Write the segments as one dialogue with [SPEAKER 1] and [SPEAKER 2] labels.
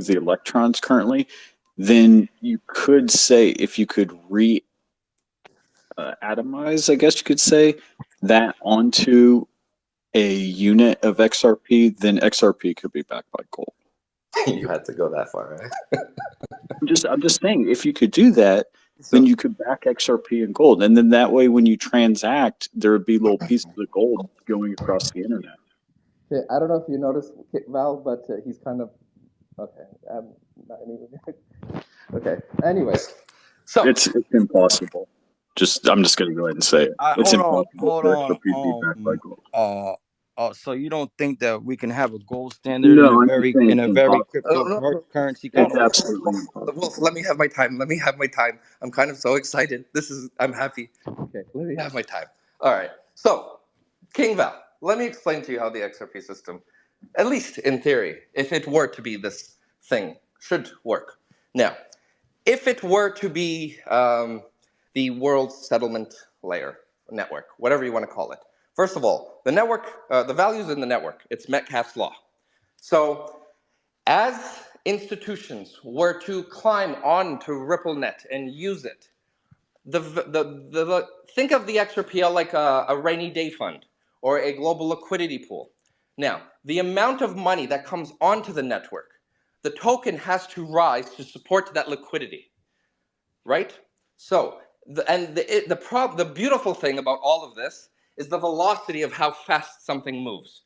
[SPEAKER 1] to the electrons currently, then you could say if you could atomize, I guess you could say, that onto a unit of XRP, then XRP could be backed by gold.
[SPEAKER 2] You had to go that far, right?
[SPEAKER 1] I'm just saying, if you could do that,
[SPEAKER 2] So,
[SPEAKER 1] then you could back XRP in gold, and then that way, when you transact, there would be little pieces of gold going across the internet.
[SPEAKER 3] Okay, I don't know if you noticed, Val, but he's kind of okay. Not even, okay. Anyways,
[SPEAKER 2] so
[SPEAKER 1] It's impossible. I'm just gonna go ahead and say it. It's impossible
[SPEAKER 4] Hold
[SPEAKER 1] for
[SPEAKER 4] on.
[SPEAKER 1] XRP to be backed by gold.
[SPEAKER 4] So you don't think that we can have a gold standard
[SPEAKER 1] No, I'm just saying
[SPEAKER 4] in
[SPEAKER 1] it's
[SPEAKER 4] a very
[SPEAKER 1] impossible.
[SPEAKER 2] no.
[SPEAKER 4] cryptocurrency kind
[SPEAKER 1] It's
[SPEAKER 4] of way?
[SPEAKER 1] absolutely impossible.
[SPEAKER 2] Wolf, let me have my time. Let me have my time. I'm kind of so excited. I'm happy.
[SPEAKER 3] okay, let me
[SPEAKER 2] Have my time. All right. So, King Val, let me explain to you how the XRP system, at least in theory, if it were to be this thing, should work. Now, if it were to be the world settlement layer network, whatever you want to call it. First of all, the network, the values in the network, it's Metcalfe's law. So, as institutions were to climb onto RippleNet and use it, think of the XRPL like a rainy day fund or a global liquidity pool. Now, the amount of money that comes onto the network, the token has to rise to support that liquidity, right? So, the beautiful thing about all of this is the velocity of how fast something moves.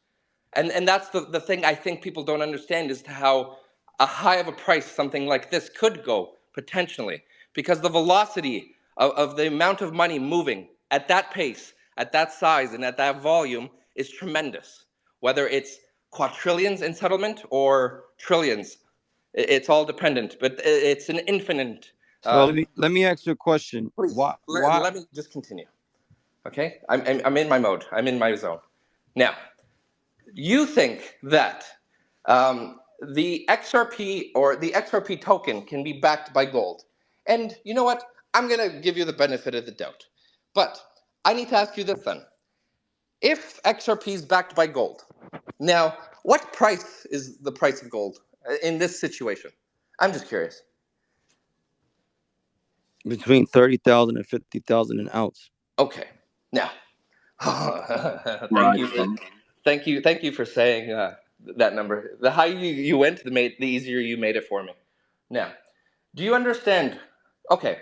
[SPEAKER 2] And that's the thing I think people don't understand is how a high of a price something like this could go potentially, because the velocity of the amount of money moving at that pace, at that size, and at that volume is tremendous. Whether it's quadrillions in settlement or trillions, it's all dependent, but it's an infinite.
[SPEAKER 4] So let me ask you a question.
[SPEAKER 2] Please,
[SPEAKER 4] Why
[SPEAKER 2] let me just continue. Okay, I'm in my mode. I'm in my zone. Now, you think that the XRP or the XRP token can be backed by gold. And you know what? I'm going to give you the benefit of the doubt. But I need to ask you this then. If XRP is backed by gold, now, what price is the price of gold in this situation? I'm just curious.
[SPEAKER 4] between 30,000 and 50,000 an ounce?
[SPEAKER 2] Okay. Now, thank you for saying that number. The higher you went, the easier you made it for me. Now, do you understand? Okay,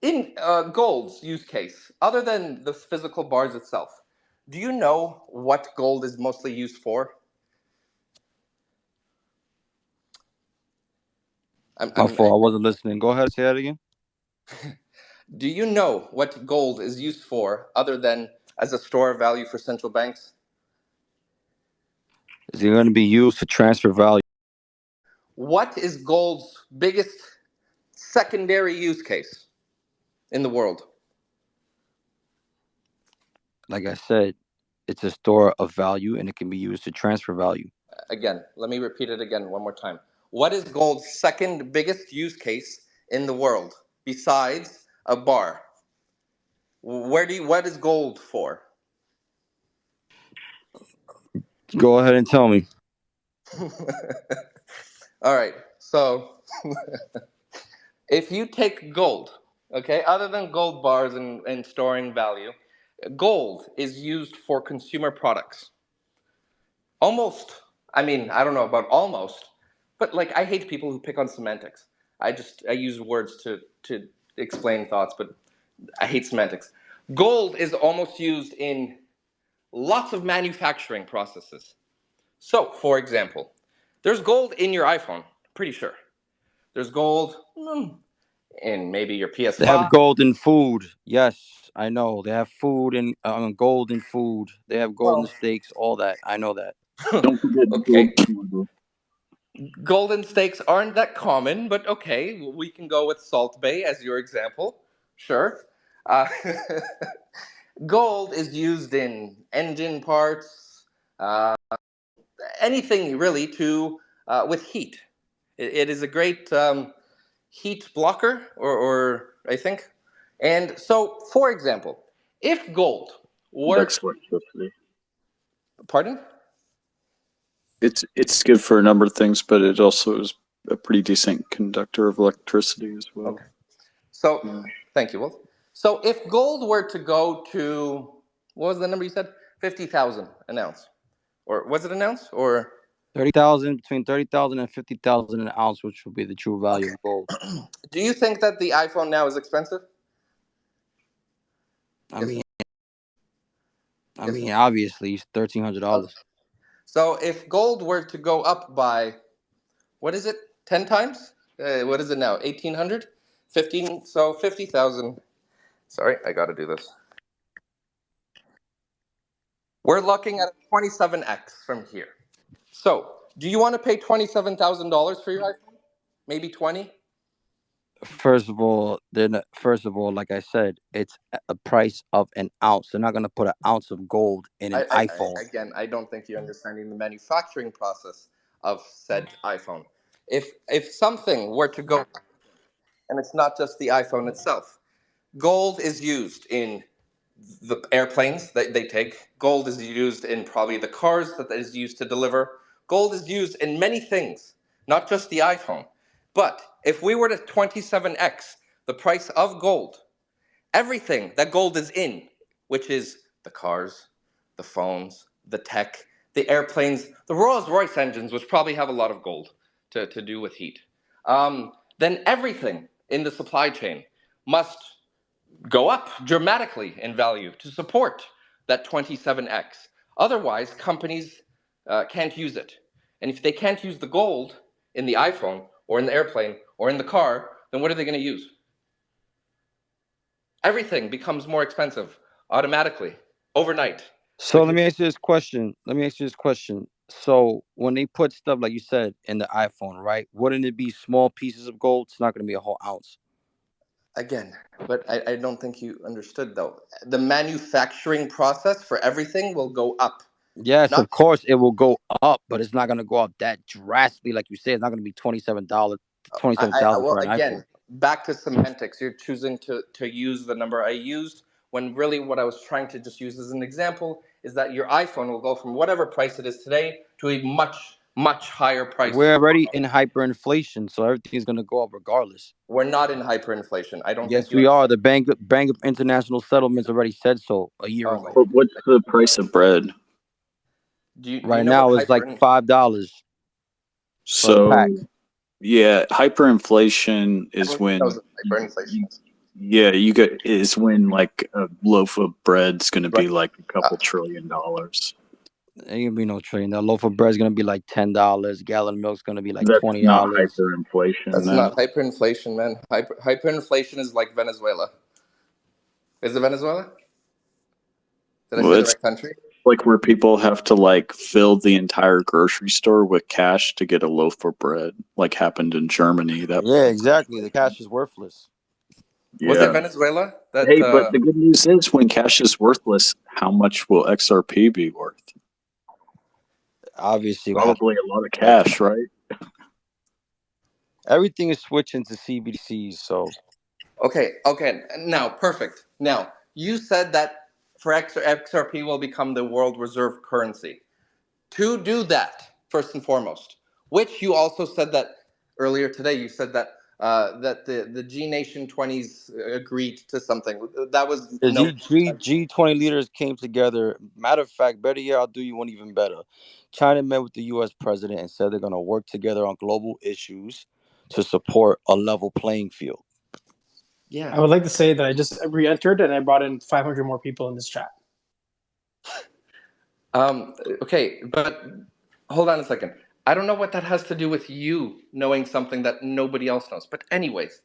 [SPEAKER 2] in gold's use case, other than the physical bars itself, do you know what gold is mostly used for?
[SPEAKER 4] My fault. I wasn't listening. Go ahead. Say that again.
[SPEAKER 2] Do you know what gold is used for other than as a store of value for central banks?
[SPEAKER 4] Is it going to be used to transfer value?
[SPEAKER 2] What is gold's biggest secondary use case in the world?
[SPEAKER 4] Like I said, it's a store of value and it can be used to transfer value.
[SPEAKER 2] Again, let me repeat it again one more time. What is gold's second biggest use case in the world besides a bar? What is gold for?
[SPEAKER 4] Go ahead and tell me.
[SPEAKER 2] All right. So if you take gold, okay, other than gold bars and storing value, gold is used for consumer products. Almost, I mean, I don't know about almost, but like I hate people who pick on semantics. I use words to explain thoughts, but I hate semantics. Gold is almost used in lots of manufacturing processes. So, for example, there's gold in your iPhone, pretty sure. There's gold in maybe your PS5.
[SPEAKER 4] They have gold in food. Yes, I know. They have food and gold in food. They have golden steaks, all that. I know that.
[SPEAKER 1] Don't forget
[SPEAKER 2] Okay.
[SPEAKER 1] gold.
[SPEAKER 2] Golden steaks aren't that common, but okay, we can go with Salt Bay as your example. Sure. Uh, gold is used in engine parts, anything really to with heat. It is a great heat blocker, or I think. And so, for example, if gold were,
[SPEAKER 1] Next electricity.
[SPEAKER 2] pardon?
[SPEAKER 1] It's good for a number of things, but it also is a pretty decent conductor of electricity as well.
[SPEAKER 2] Okay. So,
[SPEAKER 1] Yeah.
[SPEAKER 2] thank you, Wolf. So, if gold were to go to, what was the number you said? 50,000 an ounce. Or was it an ounce? Or
[SPEAKER 4] 30,000, between 30,000 and 50,000 an ounce, which will be the true value
[SPEAKER 2] okay.
[SPEAKER 4] of gold.
[SPEAKER 2] Do you think that the iPhone now is expensive?
[SPEAKER 4] I
[SPEAKER 2] Yes.
[SPEAKER 4] mean,
[SPEAKER 2] Yes.
[SPEAKER 4] obviously, it's $1,300.
[SPEAKER 2] So, if gold were to go up by, what is it, 10 times? What is it now? 1,800? 15? So, 50,000. Sorry, I got to do this. We're looking at a 27x from here. So, do you want to pay $27,000 for your iPhone? Maybe 20?
[SPEAKER 4] First of all, like I said, it's a price of an ounce. They're not gonna put an ounce of gold in an iPhone.
[SPEAKER 2] Again, I don't think you're understanding the manufacturing process of said iPhone. If something were to go, and it's not just the iPhone itself, gold is used in the airplanes that they take. Gold is used in probably the cars that is used to deliver. Gold is used in many things, not just the iPhone. But if we were to 27x the price of gold, everything that gold is in, which is the cars, the phones, the tech, the airplanes, the Rolls-Royce engines, which probably have a lot of gold to do with heat, then everything in the supply chain must go up dramatically in value to support that 27x. Otherwise, companies can't use it. And if they can't use the gold in the iPhone or in the airplane or in the car, then what are they going to use? Everything becomes more expensive automatically overnight.
[SPEAKER 4] So let me ask you this question. So when they put stuff like you said in the iPhone, right? Wouldn't it be small pieces of gold? It's not gonna be a whole ounce.
[SPEAKER 2] Again, but I don't think you understood though. The manufacturing process for everything will go up.
[SPEAKER 4] Yes,
[SPEAKER 2] Not
[SPEAKER 4] of course it will go up, but it's not gonna go up that drastically, like you said. It's not gonna be $27, $27,000
[SPEAKER 2] well,
[SPEAKER 4] for an
[SPEAKER 2] again,
[SPEAKER 4] iPhone.
[SPEAKER 2] back to semantics. You're choosing to use the number I used when really what I was trying to just use as an example is that your iPhone will go from whatever price it is today to a much, much higher price.
[SPEAKER 4] We're already in hyperinflation, so everything's gonna go up regardless.
[SPEAKER 2] We're not in hyperinflation. I don't think
[SPEAKER 4] Yes,
[SPEAKER 2] you
[SPEAKER 4] we are.
[SPEAKER 2] understand.
[SPEAKER 4] The Bank of International Settlements already said so a year
[SPEAKER 2] Oh my
[SPEAKER 4] ago.
[SPEAKER 1] But what's the price of bread?
[SPEAKER 2] do you
[SPEAKER 4] Right
[SPEAKER 2] know what
[SPEAKER 4] now, it's like $5 for a pack.
[SPEAKER 1] So yeah, hyperinflation is
[SPEAKER 2] everyone knows
[SPEAKER 1] when
[SPEAKER 2] what hyperinflation is.
[SPEAKER 1] you get is when like a loaf of bread's going to be
[SPEAKER 2] Right.
[SPEAKER 1] like a couple $1 trillion.
[SPEAKER 4] Ain't gonna be no trading. That loaf of bread's gonna be like $10. Gallon of milk's gonna be like
[SPEAKER 1] That's not
[SPEAKER 4] $20.
[SPEAKER 1] hyperinflation,
[SPEAKER 2] That's
[SPEAKER 1] then.
[SPEAKER 2] not hyperinflation, man. Hyperinflation is like Venezuela. Is it Venezuela? Did I
[SPEAKER 1] Well,
[SPEAKER 2] say the
[SPEAKER 1] it's
[SPEAKER 2] right country?
[SPEAKER 1] like where people have to like fill the entire grocery store with cash to get a loaf of bread, like happened in Germany. That
[SPEAKER 4] Yeah, exactly. The cash is worthless.
[SPEAKER 2] Was it
[SPEAKER 1] yeah.
[SPEAKER 2] Venezuela that?
[SPEAKER 1] Hey, but the good news is when cash is worthless, how much will XRP be worth?
[SPEAKER 4] Obviously, we'll have
[SPEAKER 1] Probably a lot of cash, right?
[SPEAKER 4] everything is switching to CBDCs. So
[SPEAKER 2] Okay. Now, perfect. Now, you said that for XRP will become the world reserve currency. To do that, first and foremost, which you also said that earlier today, you said that that the G Nation 20s agreed to something. That was
[SPEAKER 4] the
[SPEAKER 2] no.
[SPEAKER 4] G20 leaders came together. Matter of fact, better yet, I'll do you one even better. China met with the U.S. president and said they're going to work together on global issues to support a level playing field.
[SPEAKER 2] Yeah.
[SPEAKER 5] I would like to say that I just re-entered and I brought in 500 more people in this chat.
[SPEAKER 2] Okay, but hold on a second. I don't know what that has to do with you knowing something that nobody else knows. But anyways,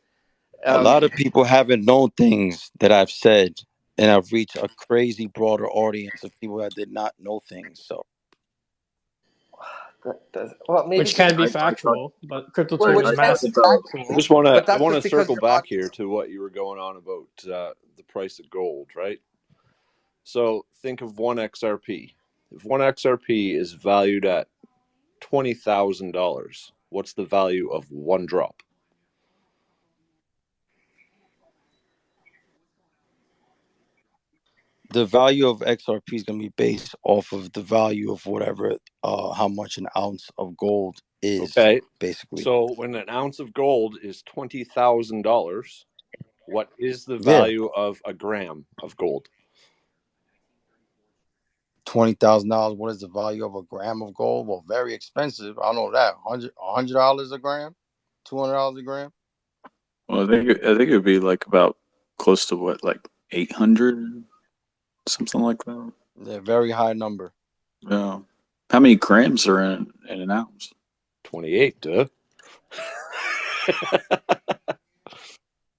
[SPEAKER 4] A lot of people haven't known things that I've said, and I've reached a crazy broader audience of people that did not know things. So
[SPEAKER 2] well, maybe
[SPEAKER 5] Which can be
[SPEAKER 1] I
[SPEAKER 5] factual, but crypto
[SPEAKER 2] well,
[SPEAKER 5] Twitter
[SPEAKER 2] which
[SPEAKER 5] is
[SPEAKER 2] can
[SPEAKER 5] massive.
[SPEAKER 2] be factual,
[SPEAKER 6] I just want to
[SPEAKER 2] but
[SPEAKER 6] I
[SPEAKER 2] that's
[SPEAKER 6] want to
[SPEAKER 2] just because
[SPEAKER 6] circle
[SPEAKER 2] your
[SPEAKER 6] back
[SPEAKER 2] audience.
[SPEAKER 6] here to what you were going on about the price of gold, right? So think of one XRP. If one XRP is valued at $20,000, what's the value of one drop?
[SPEAKER 4] the value of XRP is going to be based off of the value of whatever, how much an ounce of gold is,
[SPEAKER 6] Okay.
[SPEAKER 4] basically.
[SPEAKER 6] So when an ounce of gold is $20,000, what is the
[SPEAKER 4] Yeah.
[SPEAKER 6] value of a gram of gold?
[SPEAKER 4] $20,000. What is the value of a gram of gold? Well, very expensive. I know that. $100 a gram, $200 a gram.
[SPEAKER 1] Well, I think it would be like about close to what, like 800, something like that.
[SPEAKER 4] Yeah, very high number.
[SPEAKER 1] Yeah. How many grams are in an ounce?
[SPEAKER 6] 28, duh.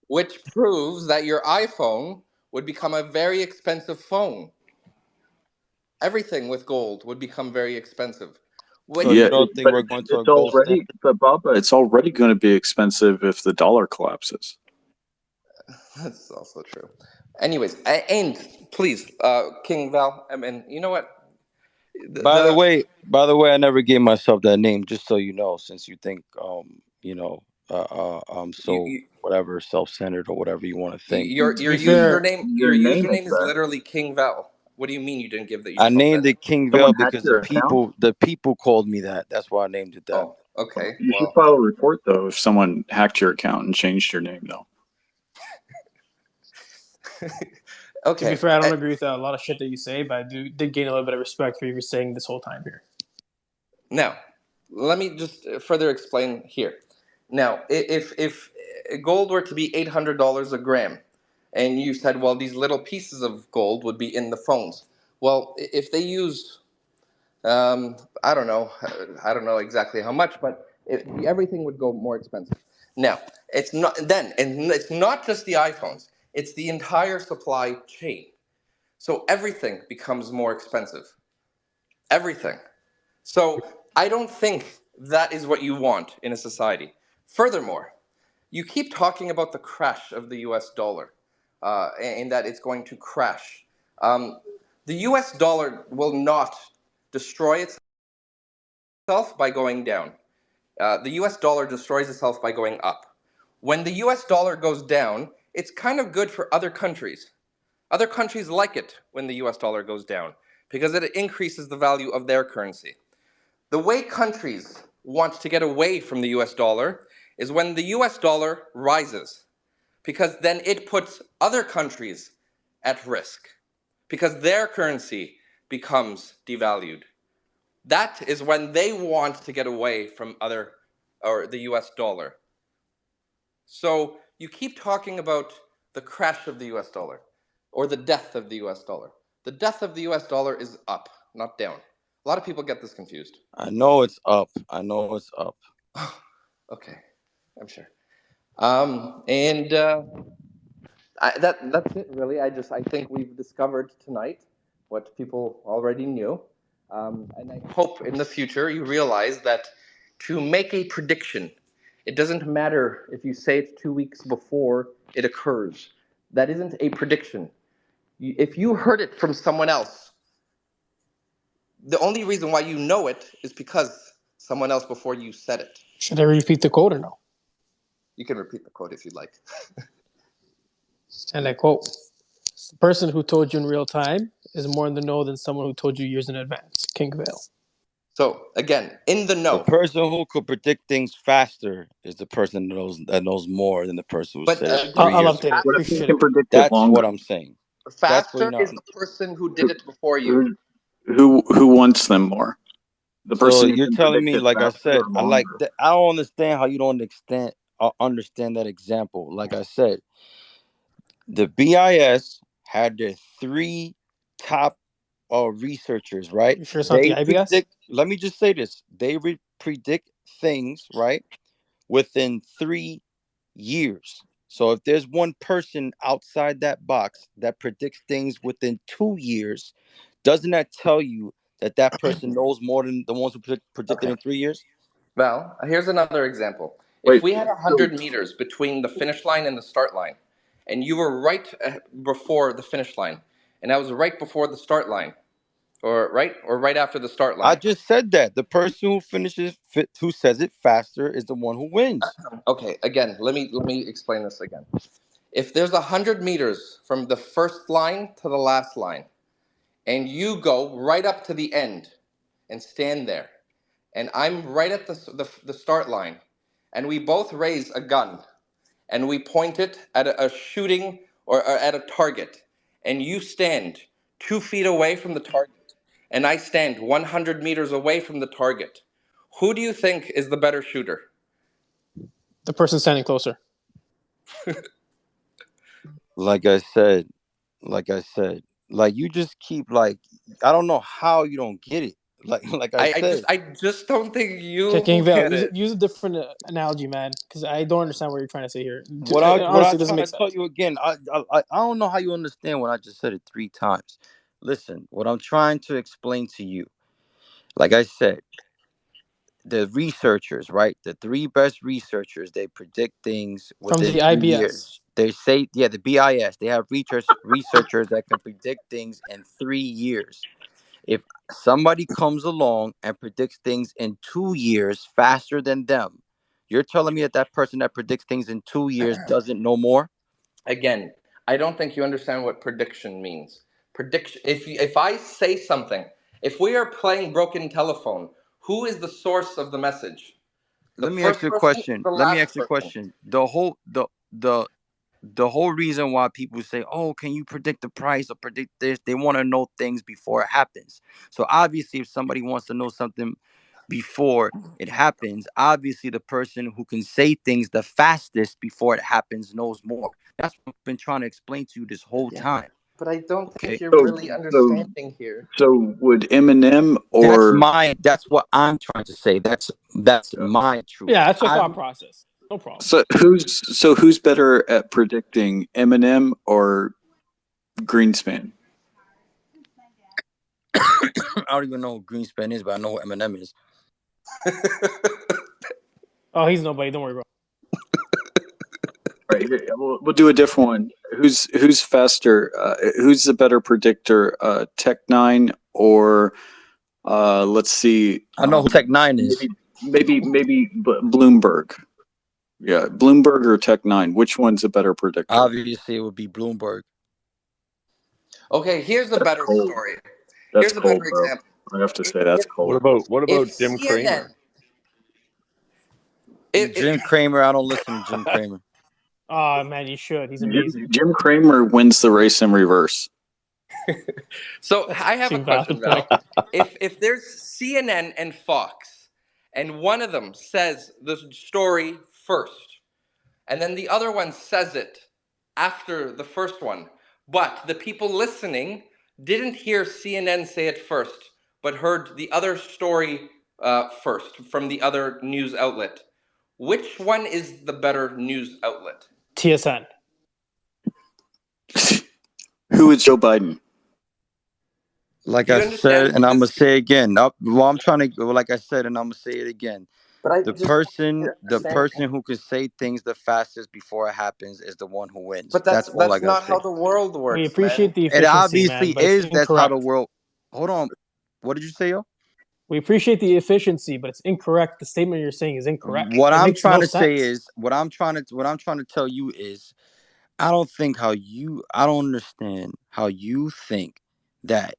[SPEAKER 2] Which proves that your iPhone would become a very expensive phone. Everything with gold would become very expensive.
[SPEAKER 4] So you don't think we're going to a gold standard?
[SPEAKER 1] But Baba, it's already going to be expensive if the dollar collapses.
[SPEAKER 2] That's also true. Anyways, and please, King Val, I mean, you know what?
[SPEAKER 4] By the way, I never gave myself that name, just so you know, since you think, I'm so whatever, self-centered or whatever you want to think.
[SPEAKER 2] Your username is literally King Val. What do you mean you didn't give that?
[SPEAKER 4] I named it King Val because the people called me that. That's why I named it that.
[SPEAKER 2] Oh, okay.
[SPEAKER 1] You should file a report though if someone hacked your account and changed your name though.
[SPEAKER 2] Okay.
[SPEAKER 5] To be fair, I don't agree with a lot of shit that you say, but I did gain a little bit of respect for you saying this whole time here.
[SPEAKER 2] Now, let me just further explain here. Now, if gold were to be $800 a gram, and you said, well, these little pieces of gold would be in the phones. Well, if they use, I don't know exactly how much, but everything would go more expensive. Now, it's not just the iPhones; it's the entire supply chain. So everything becomes more expensive. Everything. So I don't think that is what you want in a society. Furthermore, you keep talking about the crash of the US dollar and that it's going to crash. The US dollar will not destroy itself by going down. The US dollar destroys itself by going up. When the US dollar goes down, it's kind of good for other countries. Other countries like it when the US dollar goes down because it increases the value of their currency. The way countries want to get away from the US dollar is when the US dollar rises, because then it puts other countries at risk, because their currency becomes devalued. That is when they want to get away from the US dollar. So you keep talking about the crash of the US dollar or the death of the US dollar. The death of the US dollar is up, not down. A lot of people get this confused.
[SPEAKER 4] I know it's up.
[SPEAKER 2] Okay, I'm sure. That's it really. I think we've discovered tonight what people already knew. And I hope in the future you realize that to make a prediction, it doesn't matter if you say it 2 weeks before it occurs. That isn't a prediction. If you heard it from someone else, the only reason why you know it is because someone else before you said it.
[SPEAKER 5] Should I repeat the quote or no?
[SPEAKER 2] You can repeat the quote if you'd like.
[SPEAKER 5] And I quote, "The person who told you in real time is more in the know than someone who told you years in advance." King Vale.
[SPEAKER 2] So again, in the know.
[SPEAKER 4] The person who could predict things faster is the person that knows more than the person who said it.
[SPEAKER 5] I'll update it.
[SPEAKER 1] What if you can predict it
[SPEAKER 4] That's
[SPEAKER 1] longer?
[SPEAKER 4] what I'm saying.
[SPEAKER 2] Faster is the person who did it before you.
[SPEAKER 1] Who wants them more? The person.
[SPEAKER 4] So you're telling me, like I said, I don't understand how you don't understand that example. Like I said, the BIS had their 3 top researchers, right?
[SPEAKER 5] You sure it's not the IBS?
[SPEAKER 4] Let me just say this: they predict things, right, within 3 years. So if there's one person outside that box that predicts things within 2 years, doesn't that tell you that person knows more than the ones who predicted in 3 years?
[SPEAKER 2] Val, here's another example. If we had 100 meters between the finish line and the start line, and you were right before the finish line, and I was right before the start line, or right after the start line.
[SPEAKER 4] I just said that the person who says it faster is the one who wins.
[SPEAKER 2] Okay, again, let me explain this again. If there's 100 meters from the first line to the last line, and you go right up to the end and stand there, and I'm right at the start line, and we both raise a gun, and we point it at a shooting or at a target, and you stand 2 feet away from the target, and I stand 100 meters away from the target, who do you think is the better shooter?
[SPEAKER 5] The person standing closer.
[SPEAKER 4] Like I said, like you just keep like, I don't know how you don't get it. Like I said,
[SPEAKER 2] I just don't think you
[SPEAKER 5] King Vale,
[SPEAKER 2] get it.
[SPEAKER 5] use a different analogy, man, because I don't understand what you're trying to say here.
[SPEAKER 4] what I
[SPEAKER 5] Honestly, it doesn't
[SPEAKER 4] trying to
[SPEAKER 5] make
[SPEAKER 4] tell
[SPEAKER 5] sense.
[SPEAKER 4] you again, I don't know how you understand when I just said it 3 times. Listen, what I'm trying to explain to you, like I said, the researchers, right? The 3 best researchers, they predict things
[SPEAKER 5] From
[SPEAKER 4] within
[SPEAKER 5] the
[SPEAKER 4] 2
[SPEAKER 5] IBS.
[SPEAKER 4] years. They say, yeah, the BIS, they have researchers that can predict things in 3 years. If somebody comes along and predicts things in 2 years faster than them, you're telling me that that person that predicts things in 2 years doesn't know more?
[SPEAKER 2] Again, I don't think you understand what prediction means. Prediction. If I say something, if we are playing broken telephone, who is the source of the message? The
[SPEAKER 4] Let me ask
[SPEAKER 2] first
[SPEAKER 4] you a
[SPEAKER 2] person or
[SPEAKER 4] question.
[SPEAKER 2] the
[SPEAKER 4] Let me
[SPEAKER 2] last
[SPEAKER 4] ask you a
[SPEAKER 2] person?
[SPEAKER 4] question. The whole reason why people say, "Oh, can you predict the price or predict this?" They want to know things before it happens. So obviously, if somebody wants to know something before it happens, obviously the person who can say things the fastest before it happens knows more. That's what I've been trying to explain to you this whole
[SPEAKER 2] Yeah,
[SPEAKER 4] time.
[SPEAKER 2] but I don't think
[SPEAKER 4] Okay,
[SPEAKER 2] you're
[SPEAKER 1] So,
[SPEAKER 2] really
[SPEAKER 1] so,
[SPEAKER 2] understanding here.
[SPEAKER 1] so would Eminem or
[SPEAKER 4] that's what I'm trying to say. That's my truth.
[SPEAKER 5] Yeah, that's your thought process. No problem.
[SPEAKER 1] who's better at predicting, Eminem or Greenspan?
[SPEAKER 4] I don't even know who Greenspan is, but I know who Eminem is.
[SPEAKER 5] Oh, he's nobody. Don't worry, bro.
[SPEAKER 1] Right. Here, we'll do a different one. Who's faster? Who's the better predictor? Tech9 or let's see.
[SPEAKER 4] I know who Tech9 is.
[SPEAKER 1] Maybe Bloomberg. Yeah, Bloomberg or Tech9. Which one's a better predictor?
[SPEAKER 4] Obviously, it would be Bloomberg.
[SPEAKER 2] Okay, here's a
[SPEAKER 1] That's
[SPEAKER 2] better
[SPEAKER 1] cold.
[SPEAKER 2] story.
[SPEAKER 1] That's
[SPEAKER 2] Here's a
[SPEAKER 1] cold,
[SPEAKER 2] better
[SPEAKER 1] bro.
[SPEAKER 2] example.
[SPEAKER 1] I have to say that's cold.
[SPEAKER 6] What
[SPEAKER 2] If
[SPEAKER 6] about Jim
[SPEAKER 2] CNN,
[SPEAKER 6] Cramer?
[SPEAKER 4] Jim Cramer, I don't listen to Jim Cramer.
[SPEAKER 5] Oh man, you should. He's amazing.
[SPEAKER 1] Jim Cramer wins the race in reverse.
[SPEAKER 2] So I have a
[SPEAKER 5] Seems
[SPEAKER 2] question,
[SPEAKER 5] valid
[SPEAKER 2] Val. If there's CNN and Fox, and one of them says the story first, and then the other one says it after the first one, but the people listening didn't hear CNN say it first, but heard the other story first from the other news outlet. Which one is the better news outlet?
[SPEAKER 5] TSN.
[SPEAKER 1] Who is Joe Biden?
[SPEAKER 4] Like
[SPEAKER 2] Do you
[SPEAKER 4] I said,
[SPEAKER 2] understand
[SPEAKER 4] and I'm gonna
[SPEAKER 2] this?
[SPEAKER 4] say again. I'm trying to, like I said, and I'm gonna say it again.
[SPEAKER 2] But I
[SPEAKER 4] The
[SPEAKER 2] just don't
[SPEAKER 4] person
[SPEAKER 2] understand.
[SPEAKER 4] who can say things the fastest before it happens is the one who wins.
[SPEAKER 2] But
[SPEAKER 4] That's all I gotta
[SPEAKER 2] not how
[SPEAKER 4] say.
[SPEAKER 2] the world
[SPEAKER 5] We
[SPEAKER 2] works, man.
[SPEAKER 5] appreciate the
[SPEAKER 4] It
[SPEAKER 5] efficiency,
[SPEAKER 4] obviously
[SPEAKER 5] man, but it's
[SPEAKER 4] is. That's how the
[SPEAKER 5] incorrect.
[SPEAKER 4] world. Hold on. What did you say, yo?
[SPEAKER 5] We appreciate the efficiency, but it's incorrect. The statement you're saying is incorrect.
[SPEAKER 4] What
[SPEAKER 5] It
[SPEAKER 4] I'm
[SPEAKER 5] makes
[SPEAKER 4] trying
[SPEAKER 5] no
[SPEAKER 4] to say
[SPEAKER 5] sense.
[SPEAKER 4] is, what I'm trying to tell you is, I don't understand how you think that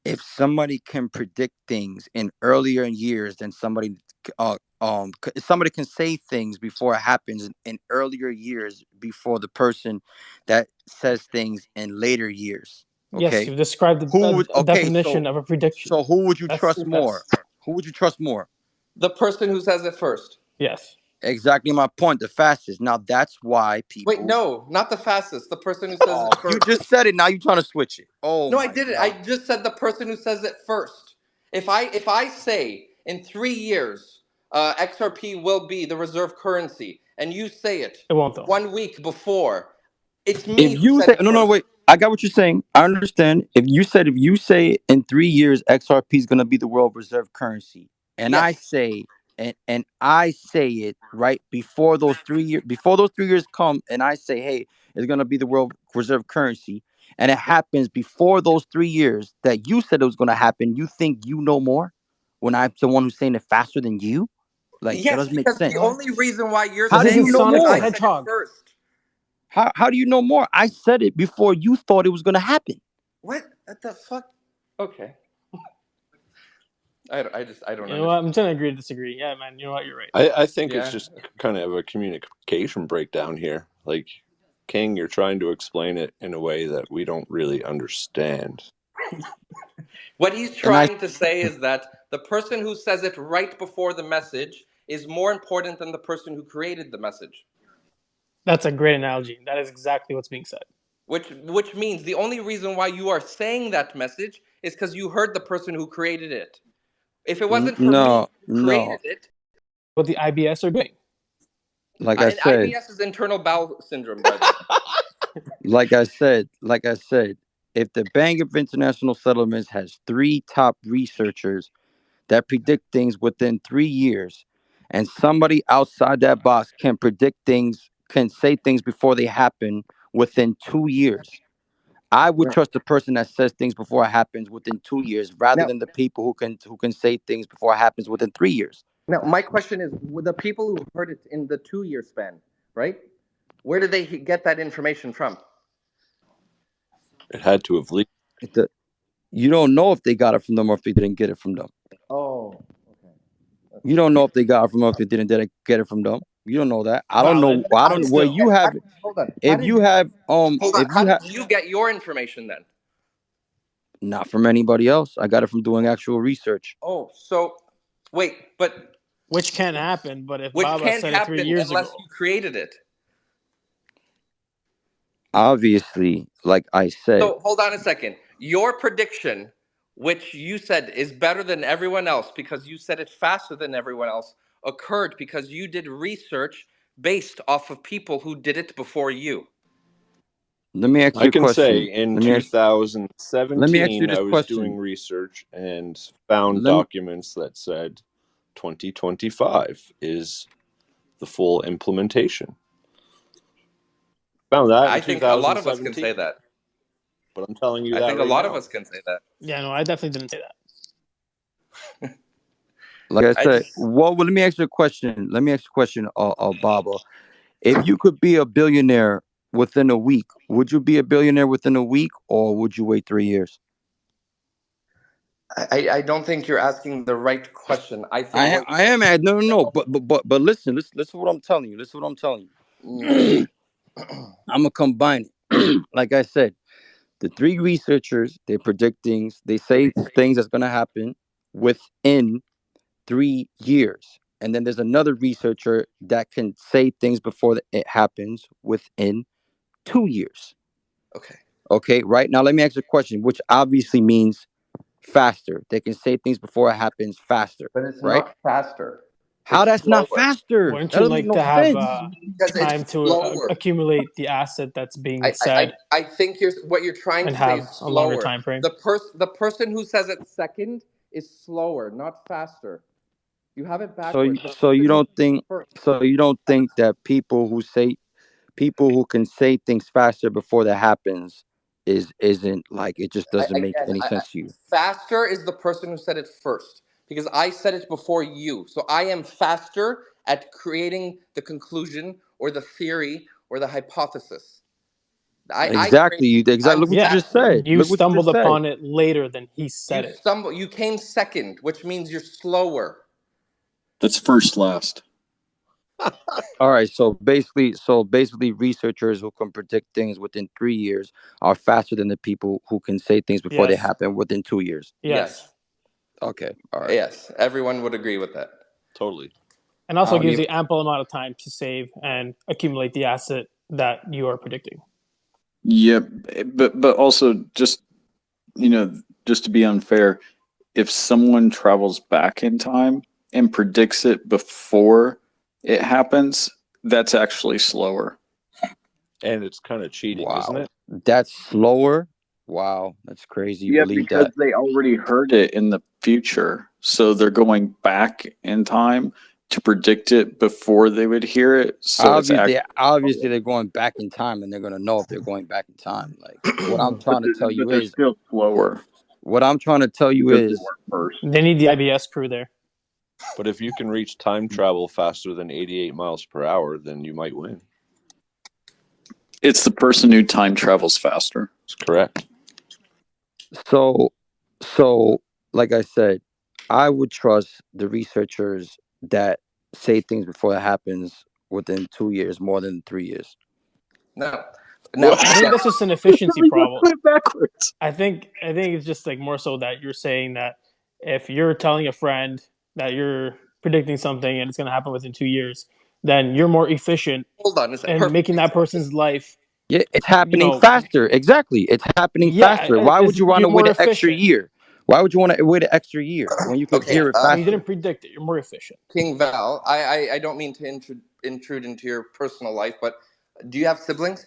[SPEAKER 4] if somebody can predict things in earlier years than somebody can say things before it happens in earlier years before the person that says things in later years.
[SPEAKER 5] Yes,
[SPEAKER 4] Okay.
[SPEAKER 5] you've described a definition of a prediction.
[SPEAKER 4] So who would you
[SPEAKER 5] That's
[SPEAKER 4] trust more? Who would you trust more?
[SPEAKER 2] The person who says it first.
[SPEAKER 5] Yes.
[SPEAKER 4] Exactly my point. The fastest. Now that's why
[SPEAKER 2] Wait,
[SPEAKER 4] people.
[SPEAKER 2] no, not the fastest. The person who says it
[SPEAKER 4] You
[SPEAKER 2] first.
[SPEAKER 4] just said it. Now you're trying to switch it. Oh
[SPEAKER 2] No, I
[SPEAKER 4] my
[SPEAKER 2] didn't. I
[SPEAKER 4] God.
[SPEAKER 2] just said the person who says it first. If I say in 3 years, XRP will be the reserve currency, and you say it
[SPEAKER 5] It won't though.
[SPEAKER 2] 1 week before, it's me
[SPEAKER 4] If
[SPEAKER 2] who
[SPEAKER 4] you
[SPEAKER 2] said
[SPEAKER 4] say
[SPEAKER 2] it
[SPEAKER 4] no,
[SPEAKER 2] first.
[SPEAKER 4] wait. I got what you're saying. I understand. If you say in 3 years XRP is gonna be the world reserve currency, and I
[SPEAKER 2] Yes.
[SPEAKER 4] say and I say it right before those 3 years come, and I say, hey, it's gonna be the world reserve currency, and it happens before those 3 years that you said it was gonna happen, you think you know more when I'm the one who's saying it faster than you? Like that
[SPEAKER 2] Yes,
[SPEAKER 4] doesn't make
[SPEAKER 2] because the
[SPEAKER 4] sense.
[SPEAKER 2] only reason why you're
[SPEAKER 4] How
[SPEAKER 5] This
[SPEAKER 4] do
[SPEAKER 2] saying
[SPEAKER 5] isn't
[SPEAKER 4] you
[SPEAKER 2] it is
[SPEAKER 4] know
[SPEAKER 5] Sonic
[SPEAKER 2] because
[SPEAKER 5] the
[SPEAKER 2] I
[SPEAKER 4] more?
[SPEAKER 2] said it
[SPEAKER 5] Hedgehog.
[SPEAKER 2] first.
[SPEAKER 4] How do you know more? I said it before you thought it was gonna happen.
[SPEAKER 2] What the fuck? Okay. I don't
[SPEAKER 5] You know
[SPEAKER 2] understand.
[SPEAKER 5] what? I'm trying to agree to disagree. Yeah, man. You know what? You're right.
[SPEAKER 6] I think it's
[SPEAKER 2] Yeah.
[SPEAKER 6] just kind of a communication breakdown here. Like, King, you're trying to explain it in a way that we don't really understand.
[SPEAKER 2] What he's
[SPEAKER 4] And I
[SPEAKER 2] trying to say is that the person who says it right before the message is more important than the person who created the message.
[SPEAKER 5] That's a great analogy. That is exactly what's being said.
[SPEAKER 2] Which means the only reason why you are saying that message is because you heard the person who created it. If it wasn't for me who created it,
[SPEAKER 5] What the IBS are doing.
[SPEAKER 4] like I
[SPEAKER 2] and
[SPEAKER 4] said,
[SPEAKER 2] IBS is internal bowel syndrome, by the way.
[SPEAKER 4] like I said, if the Bank of International Settlements has 3 top researchers that predict things within 3 years, and somebody outside that box can predict things, can say things before they happen within 2 years, I would
[SPEAKER 3] Right.
[SPEAKER 4] trust the person that says things before it happens within 2 years, rather
[SPEAKER 3] Now,
[SPEAKER 4] than the people who can say things before it happens within 3 years.
[SPEAKER 3] now, my question is, with the people who heard it in the 2 year span, right? Where did they get that information from?
[SPEAKER 6] It had to have leaked.
[SPEAKER 4] You don't know if they got it from them or if they didn't get it from them.
[SPEAKER 3] Oh, okay.
[SPEAKER 4] You don't know if they got it from them, if they didn't get it from them. You don't know that. I don't know.
[SPEAKER 5] Valid.
[SPEAKER 4] I don't. Where you have,
[SPEAKER 3] Hold on.
[SPEAKER 4] if you have,
[SPEAKER 2] Hold on.
[SPEAKER 4] if
[SPEAKER 2] How
[SPEAKER 4] you have,
[SPEAKER 2] did you get your information then?
[SPEAKER 4] not from anybody else. I got it from doing actual research.
[SPEAKER 2] Oh, so wait, but
[SPEAKER 5] Which can't happen, but if
[SPEAKER 2] which
[SPEAKER 5] Baba
[SPEAKER 2] can't
[SPEAKER 5] said it 3
[SPEAKER 2] happen
[SPEAKER 5] years
[SPEAKER 2] unless
[SPEAKER 5] ago.
[SPEAKER 2] you created it.
[SPEAKER 4] Obviously, like I said,
[SPEAKER 2] So hold on a second. Your prediction, which you said is better than everyone else because you said it faster than everyone else, occurred because you did research based off of people who did it before you.
[SPEAKER 4] let me ask you
[SPEAKER 6] I
[SPEAKER 4] a
[SPEAKER 6] can say
[SPEAKER 4] question.
[SPEAKER 6] in
[SPEAKER 4] Let me ask you
[SPEAKER 6] 2017,
[SPEAKER 4] this
[SPEAKER 6] I was
[SPEAKER 4] question.
[SPEAKER 6] doing research and found
[SPEAKER 4] Let me,
[SPEAKER 6] documents that said 2025 is the full implementation. Found that
[SPEAKER 2] I
[SPEAKER 6] in
[SPEAKER 2] think a lot of us can
[SPEAKER 6] 2017.
[SPEAKER 2] say that.
[SPEAKER 6] But I'm telling you
[SPEAKER 2] I
[SPEAKER 6] that
[SPEAKER 2] think a
[SPEAKER 6] right
[SPEAKER 2] lot
[SPEAKER 6] now.
[SPEAKER 2] of us can say that.
[SPEAKER 5] Yeah, no, I definitely didn't say that.
[SPEAKER 4] like I
[SPEAKER 2] I
[SPEAKER 4] said,
[SPEAKER 2] just
[SPEAKER 4] let me ask you a question. Let me ask you a question, Baba. If you could be a billionaire within a week, would you be a billionaire within a week, or would you wait 3 years?
[SPEAKER 2] I don't think you're asking the right question. I think
[SPEAKER 4] I am at no. But listen to what I'm telling you. Listen to what I'm telling you. I'm gonna combine it. Like I said, the 3 researchers, they predict things. They say things that's gonna happen within 3 years, and then there's another researcher that can say things before it happens within 2 years.
[SPEAKER 2] Okay.
[SPEAKER 4] Okay, right now let me ask you a question, which obviously means faster. They can say things before it happens faster,
[SPEAKER 3] But it's
[SPEAKER 4] right?
[SPEAKER 3] not faster.
[SPEAKER 4] How
[SPEAKER 3] It's
[SPEAKER 4] that's not
[SPEAKER 3] slower.
[SPEAKER 4] faster?
[SPEAKER 5] Wouldn't
[SPEAKER 4] That
[SPEAKER 5] you
[SPEAKER 4] doesn't make
[SPEAKER 5] like
[SPEAKER 4] no
[SPEAKER 5] to have
[SPEAKER 4] sense.
[SPEAKER 2] Because
[SPEAKER 5] time
[SPEAKER 2] it's
[SPEAKER 5] to
[SPEAKER 2] slower.
[SPEAKER 5] accumulate the asset that's being said
[SPEAKER 2] I think what you're trying
[SPEAKER 5] and
[SPEAKER 2] to say
[SPEAKER 5] have
[SPEAKER 2] is
[SPEAKER 5] a longer
[SPEAKER 2] slower.
[SPEAKER 5] time frame?
[SPEAKER 2] The person who says it second is slower, not faster. You have it
[SPEAKER 4] So
[SPEAKER 2] backwards. The
[SPEAKER 4] so you
[SPEAKER 2] person who
[SPEAKER 4] don't think
[SPEAKER 2] first.
[SPEAKER 4] that people who can say things faster before that happens isn't like, it just doesn't make any sense to you.
[SPEAKER 2] Faster is the person who said it first because I said it before you. So I am faster at creating the conclusion or the theory or the hypothesis.
[SPEAKER 4] Exactly.
[SPEAKER 2] I'm
[SPEAKER 4] Look what you
[SPEAKER 5] Yeah,
[SPEAKER 4] just said.
[SPEAKER 5] you
[SPEAKER 4] Look what you
[SPEAKER 5] stumbled
[SPEAKER 4] just said.
[SPEAKER 5] upon it later than he said it.
[SPEAKER 2] You came second, which means you're slower.
[SPEAKER 1] That's first last.
[SPEAKER 4] All right. So basically, researchers who can predict things within 3 years are faster than the people who can say things before they
[SPEAKER 5] Yes.
[SPEAKER 4] happen within 2 years.
[SPEAKER 5] Yes.
[SPEAKER 4] Okay. All right.
[SPEAKER 2] Yes, everyone would agree with that.
[SPEAKER 6] Totally.
[SPEAKER 5] And
[SPEAKER 4] I
[SPEAKER 5] also
[SPEAKER 4] don't
[SPEAKER 5] gives
[SPEAKER 4] even.
[SPEAKER 5] you ample amount of time to save and accumulate the asset that you are predicting.
[SPEAKER 1] Yep, but also just just to be unfair, if someone travels back in time and predicts it before it happens, that's actually slower.
[SPEAKER 6] And it's kind of cheating, isn't
[SPEAKER 4] Wow.
[SPEAKER 6] it?
[SPEAKER 4] That's slower. Wow. That's crazy. You
[SPEAKER 1] Yeah,
[SPEAKER 4] believe
[SPEAKER 1] because
[SPEAKER 4] that?
[SPEAKER 1] they already heard it in the future, so they're going back in time to predict it before they would hear it. So it's
[SPEAKER 4] Obviously, they're going back in time, and they're gonna know if they're going back in time. Like, what I'm trying to tell you
[SPEAKER 1] but they're
[SPEAKER 4] is,
[SPEAKER 1] still slower because they were first.
[SPEAKER 5] They need the IBS crew there.
[SPEAKER 6] But if you can reach time travel faster than 88 miles per hour, then you might win.
[SPEAKER 1] It's the person who time travels faster.
[SPEAKER 6] That's correct.
[SPEAKER 4] So, like I said, I would trust the researchers that say things before it happens within 2 years more than 3 years.
[SPEAKER 2] Now,
[SPEAKER 1] What?
[SPEAKER 5] I think that's just an efficiency
[SPEAKER 1] You
[SPEAKER 5] problem.
[SPEAKER 1] put it backwards.
[SPEAKER 5] I think it's just like more so that you're saying that if you're telling a friend that you're predicting something and it's going to happen within 2 years, then you're more efficient
[SPEAKER 2] hold on a second.
[SPEAKER 5] in
[SPEAKER 2] Perfect
[SPEAKER 5] making that
[SPEAKER 2] example.
[SPEAKER 5] person's life.
[SPEAKER 4] Yeah, it's happening
[SPEAKER 5] know,
[SPEAKER 4] faster. Exactly, it's happening
[SPEAKER 5] Yeah,
[SPEAKER 4] faster. Why would you want
[SPEAKER 5] you're
[SPEAKER 4] to wait
[SPEAKER 5] more
[SPEAKER 4] an extra
[SPEAKER 5] efficient.
[SPEAKER 4] year? Why would you want to wait an extra year when you could
[SPEAKER 2] Okay,
[SPEAKER 4] hear it
[SPEAKER 5] But you
[SPEAKER 4] faster?
[SPEAKER 5] didn't predict it. You're more efficient.
[SPEAKER 2] King Val, I don't mean to intrude into your personal life, but do you have siblings?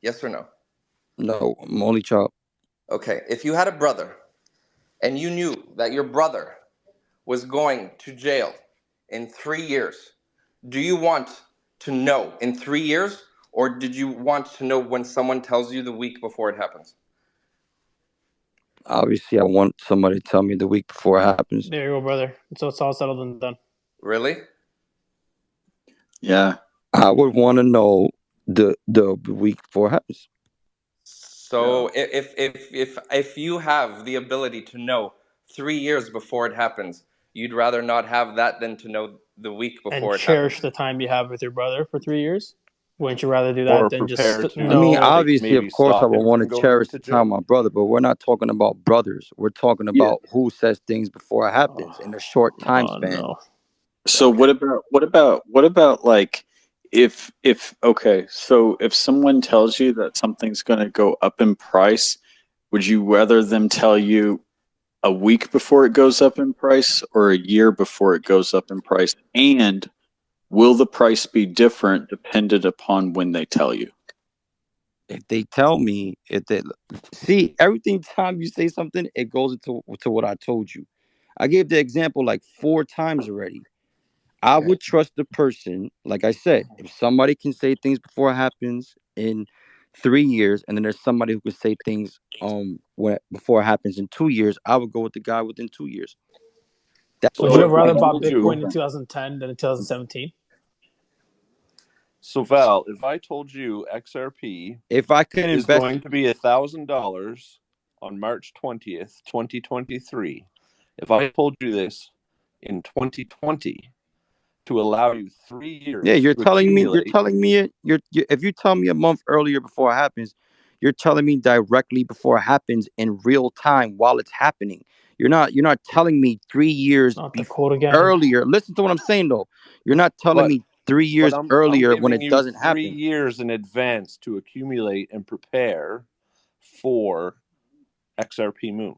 [SPEAKER 2] Yes or no?
[SPEAKER 4] No, I'm only child.
[SPEAKER 2] Okay, if you had a brother and you knew that your brother was going to jail in 3 years, do you want to know in 3 years, or did you want to know when someone tells you the week before it happens?
[SPEAKER 4] Obviously, I want somebody to tell me the week before it happens.
[SPEAKER 5] There you go, brother. So it's all settled and done.
[SPEAKER 2] Really?
[SPEAKER 1] Yeah.
[SPEAKER 4] I would want to know the week before it happens.
[SPEAKER 2] So if you have the ability to know 3 years before it happens, you'd rather not have that than to know the week
[SPEAKER 5] And
[SPEAKER 2] before it
[SPEAKER 5] cherish
[SPEAKER 2] happens.
[SPEAKER 5] the time you have with your brother for 3 years. Wouldn't you rather do that
[SPEAKER 6] Or
[SPEAKER 5] than
[SPEAKER 6] prepare
[SPEAKER 5] just
[SPEAKER 6] to,
[SPEAKER 4] I mean,
[SPEAKER 5] know?
[SPEAKER 6] like,
[SPEAKER 4] obviously, of
[SPEAKER 6] maybe
[SPEAKER 4] course, I
[SPEAKER 6] stop
[SPEAKER 4] would
[SPEAKER 6] him
[SPEAKER 4] want to
[SPEAKER 6] from going
[SPEAKER 4] cherish
[SPEAKER 6] to
[SPEAKER 4] the time
[SPEAKER 6] jail.
[SPEAKER 4] with my brother, but we're not talking about brothers. We're talking
[SPEAKER 1] Yeah.
[SPEAKER 4] about who says things before it happens in a short time
[SPEAKER 5] Oh
[SPEAKER 4] span.
[SPEAKER 5] no.
[SPEAKER 1] So what about like if okay, so if someone tells you that something's going to go up in price, would you rather them tell you a week before it goes up in price or a year before it goes up in price? And will the price be different dependent upon when they tell you?
[SPEAKER 4] If they tell me, if they see every time you say something, it goes into to what I told you. I gave the example like 4 times already. I would trust the person, like I said, if somebody can say things before it happens in 3 years, and then there's somebody who can say things before it happens in 2 years, I would go with the guy within 2 years. That's
[SPEAKER 5] Would
[SPEAKER 6] So
[SPEAKER 5] you
[SPEAKER 4] all
[SPEAKER 5] have
[SPEAKER 6] if
[SPEAKER 4] it
[SPEAKER 6] I
[SPEAKER 5] rather
[SPEAKER 4] is.
[SPEAKER 5] bought
[SPEAKER 6] told
[SPEAKER 5] Bitcoin
[SPEAKER 6] you,
[SPEAKER 5] in 2010 than in 2017?
[SPEAKER 6] so Val, if I told you XRP
[SPEAKER 4] If I could
[SPEAKER 6] is
[SPEAKER 4] invest,
[SPEAKER 6] going to be $1,000 on March 20th, 2023, if I told you this in 2020 to allow you 3
[SPEAKER 4] yeah,
[SPEAKER 6] years
[SPEAKER 4] you're
[SPEAKER 6] to
[SPEAKER 4] telling me,
[SPEAKER 6] accumulate,
[SPEAKER 4] if you tell me a month earlier before it happens, you're telling me directly before it happens in real time while it's happening. You're not telling me 3 years
[SPEAKER 5] Not the quote again.
[SPEAKER 4] earlier. Listen to what I'm saying though. You're not telling
[SPEAKER 6] but
[SPEAKER 4] me 3 years
[SPEAKER 6] I'm
[SPEAKER 4] earlier when
[SPEAKER 6] giving
[SPEAKER 4] it
[SPEAKER 6] you
[SPEAKER 4] doesn't
[SPEAKER 6] 3
[SPEAKER 4] happen.
[SPEAKER 6] years in advance to accumulate and prepare for XRP Moon.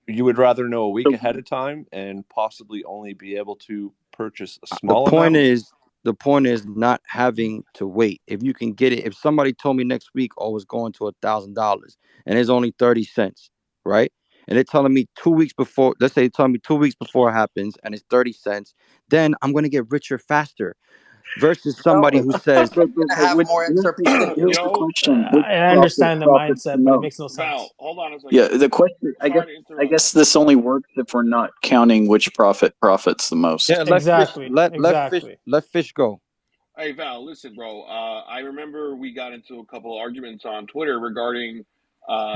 [SPEAKER 6] You would rather know a week ahead of time and possibly only be able to purchase a
[SPEAKER 4] The
[SPEAKER 6] small
[SPEAKER 4] point
[SPEAKER 6] amount?
[SPEAKER 4] is, not having to wait. If you can get it, if somebody told me next week, oh, it's going to $1,000 and it's only 30 cents, right? And they're telling me 2 weeks before, let's say they tell me 2 weeks before it happens and it's 30 cents, then I'm going to get richer faster versus somebody
[SPEAKER 2] No,
[SPEAKER 4] who says,
[SPEAKER 2] you're gonna have
[SPEAKER 1] Which,
[SPEAKER 2] more XRP than
[SPEAKER 1] here's
[SPEAKER 2] you.
[SPEAKER 1] the
[SPEAKER 7] Yo,
[SPEAKER 1] question: which
[SPEAKER 5] I
[SPEAKER 1] profit
[SPEAKER 5] understand the
[SPEAKER 1] profits the
[SPEAKER 5] mindset, but it
[SPEAKER 1] most?
[SPEAKER 5] makes no
[SPEAKER 7] Val,
[SPEAKER 5] sense.
[SPEAKER 7] hold on a
[SPEAKER 1] Yeah,
[SPEAKER 7] second.
[SPEAKER 1] the question.
[SPEAKER 7] Sorry to
[SPEAKER 1] I
[SPEAKER 7] interrupt.
[SPEAKER 1] guess this only works if we're not counting which profit profits the most.
[SPEAKER 4] yeah,
[SPEAKER 5] Exactly.
[SPEAKER 4] let fish go.
[SPEAKER 7] Hey, Val, listen, bro. I remember we got into a couple of arguments on Twitter regarding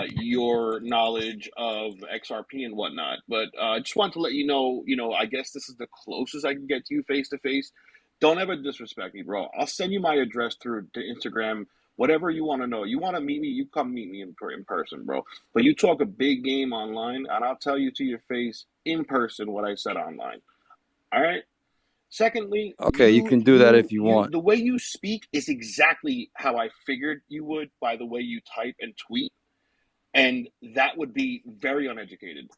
[SPEAKER 7] your knowledge of XRP and whatnot. But I just wanted to let you know, I guess this is the closest I can get to you face to face. Don't ever disrespect me, bro. I'll send you my address through to Instagram. Whatever you want to know. You want to meet me, you come meet me in person, bro. But you talk a big game online, and I'll tell you to your face in person what I said online. All right? Secondly,
[SPEAKER 4] Okay, you can do that if you want.
[SPEAKER 7] the way you speak is exactly how I figured you would by the way you type and tweet, and that would be very uneducated.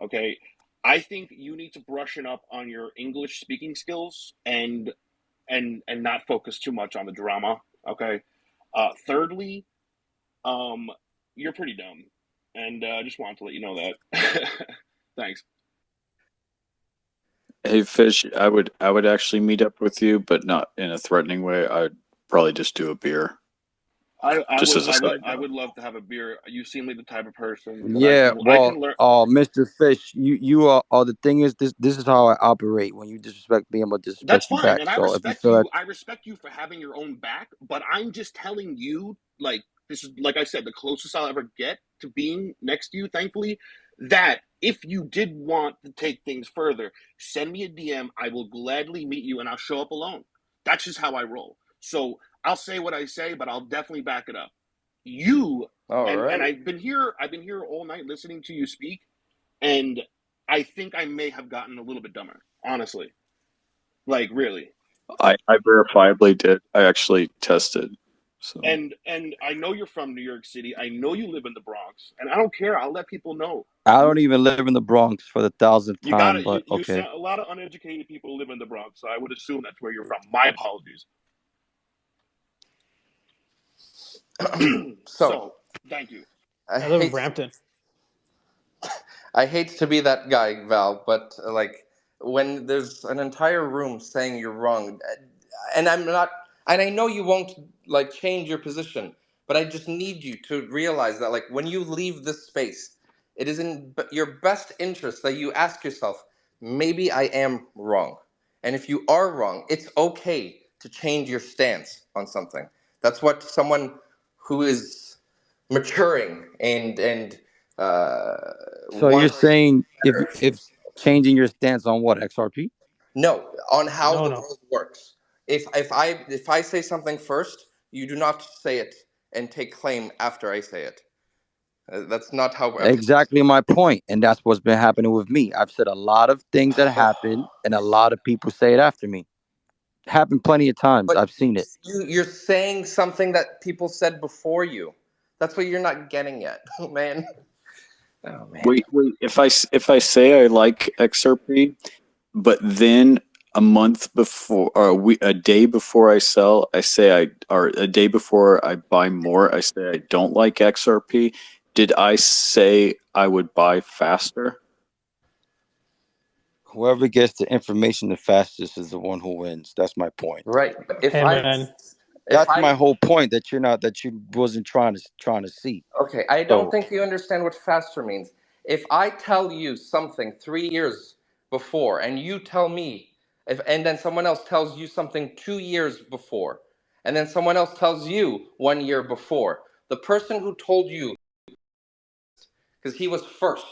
[SPEAKER 7] Okay, I think you need to brushing up on your English speaking skills and not focus too much on the drama. Okay. Thirdly, um, you're pretty dumb, and I just wanted to let you know that. Thanks.
[SPEAKER 1] Hey, Fish, I would actually meet up with you, but not in a threatening way. I'd probably just do a beer. just as a side
[SPEAKER 7] I
[SPEAKER 1] note.
[SPEAKER 7] would love to have a beer. You seem like the type of person that
[SPEAKER 4] Yeah,
[SPEAKER 7] I
[SPEAKER 4] well,
[SPEAKER 7] can learn.
[SPEAKER 4] Mr. Fish, you are the thing is this is how I operate. When you disrespect me, I'm gonna
[SPEAKER 7] That's
[SPEAKER 4] disrespect you
[SPEAKER 7] fine,
[SPEAKER 4] back.
[SPEAKER 7] and I
[SPEAKER 4] So if you
[SPEAKER 7] respect
[SPEAKER 4] feel that,
[SPEAKER 7] you. I respect you for having your own back, but I'm just telling you, like, this is, like I said, the closest I'll ever get to being next to you, thankfully, that if you did want to take things further, send me a DM. I will gladly meet you, and I'll show up alone. That's just how I roll. So I'll say what I say, but I'll definitely back it up. You
[SPEAKER 2] All
[SPEAKER 7] and
[SPEAKER 2] right.
[SPEAKER 7] I've been here all night listening to you speak, and I think I may have gotten a little bit dumber, honestly. Like, really.
[SPEAKER 1] I verifiably did. I actually tested. So
[SPEAKER 7] And I know you're from New York City. I know you live in the Bronx, and I don't care. I'll let people know.
[SPEAKER 4] I don't even live in the Bronx for the thousandth
[SPEAKER 7] You got
[SPEAKER 4] time,
[SPEAKER 7] it.
[SPEAKER 4] but
[SPEAKER 7] You
[SPEAKER 4] okay.
[SPEAKER 7] sound, a lot of uneducated people live in the Bronx, so I would assume that's where you're from. My apologies.
[SPEAKER 2] So
[SPEAKER 7] Thank you.
[SPEAKER 2] I
[SPEAKER 5] I live in
[SPEAKER 2] hate
[SPEAKER 5] Brampton.
[SPEAKER 2] I hate to be that guy, Val, but like when there's an entire room saying you're wrong, and I'm not, and I know you won't like change your position, but I just need you to realize that like when you leave this space, it is in your best interest that you ask yourself, maybe I am wrong, and if you are wrong, it's okay to change your stance on something. That's what someone who is maturing and uh,
[SPEAKER 4] So you're
[SPEAKER 2] wants
[SPEAKER 4] saying
[SPEAKER 2] better.
[SPEAKER 4] if changing your stance on what XRP?
[SPEAKER 2] No, on how
[SPEAKER 5] No,
[SPEAKER 2] the
[SPEAKER 5] no.
[SPEAKER 2] world works. If I say something first, you do not say it and take claim after I say it. That's not how everything.
[SPEAKER 4] Exactly my point, and that's what's been happening with me. I've said a lot of things that happen, and a lot of people say it after me. Happened plenty of times.
[SPEAKER 2] But
[SPEAKER 4] I've seen it.
[SPEAKER 2] you're saying something that people said before you. That's what you're not getting yet, man. Oh man.
[SPEAKER 1] wait. If I say I like XRP, but then a month before or a day before I sell, I say or a day before I buy more, I say I don't like XRP. Did I say I would buy faster?
[SPEAKER 4] Whoever gets the information the fastest is the one who wins. That's my point.
[SPEAKER 2] Right. But
[SPEAKER 5] Hey, man.
[SPEAKER 2] if
[SPEAKER 4] That's
[SPEAKER 2] I
[SPEAKER 4] my whole point. That you wasn't trying to see.
[SPEAKER 2] Okay, I don't
[SPEAKER 4] So
[SPEAKER 2] think you understand what faster means. If I tell you something 3 years before, and you tell me, and then someone else tells you something 2 years before, and then someone else tells you 1 year before, the person who told you, because he was first.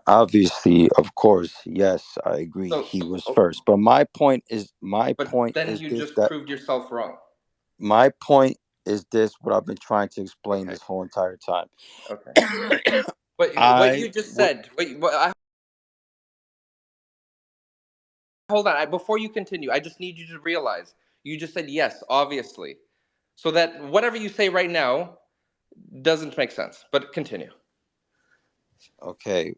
[SPEAKER 4] obviously, of course, yes, I agree.
[SPEAKER 2] So,
[SPEAKER 4] He was
[SPEAKER 2] okay,
[SPEAKER 4] first. But my point is
[SPEAKER 2] but then you
[SPEAKER 4] this
[SPEAKER 2] just
[SPEAKER 4] that
[SPEAKER 2] proved yourself wrong.
[SPEAKER 4] my point is this what I've been trying to explain
[SPEAKER 2] Okay,
[SPEAKER 4] this whole entire time.
[SPEAKER 2] okay. But what
[SPEAKER 4] I
[SPEAKER 2] you just
[SPEAKER 4] would
[SPEAKER 2] said, hold on, before you continue, I just need you to realize you just said yes, obviously. So that whatever you say right now doesn't make sense. But continue.
[SPEAKER 4] okay.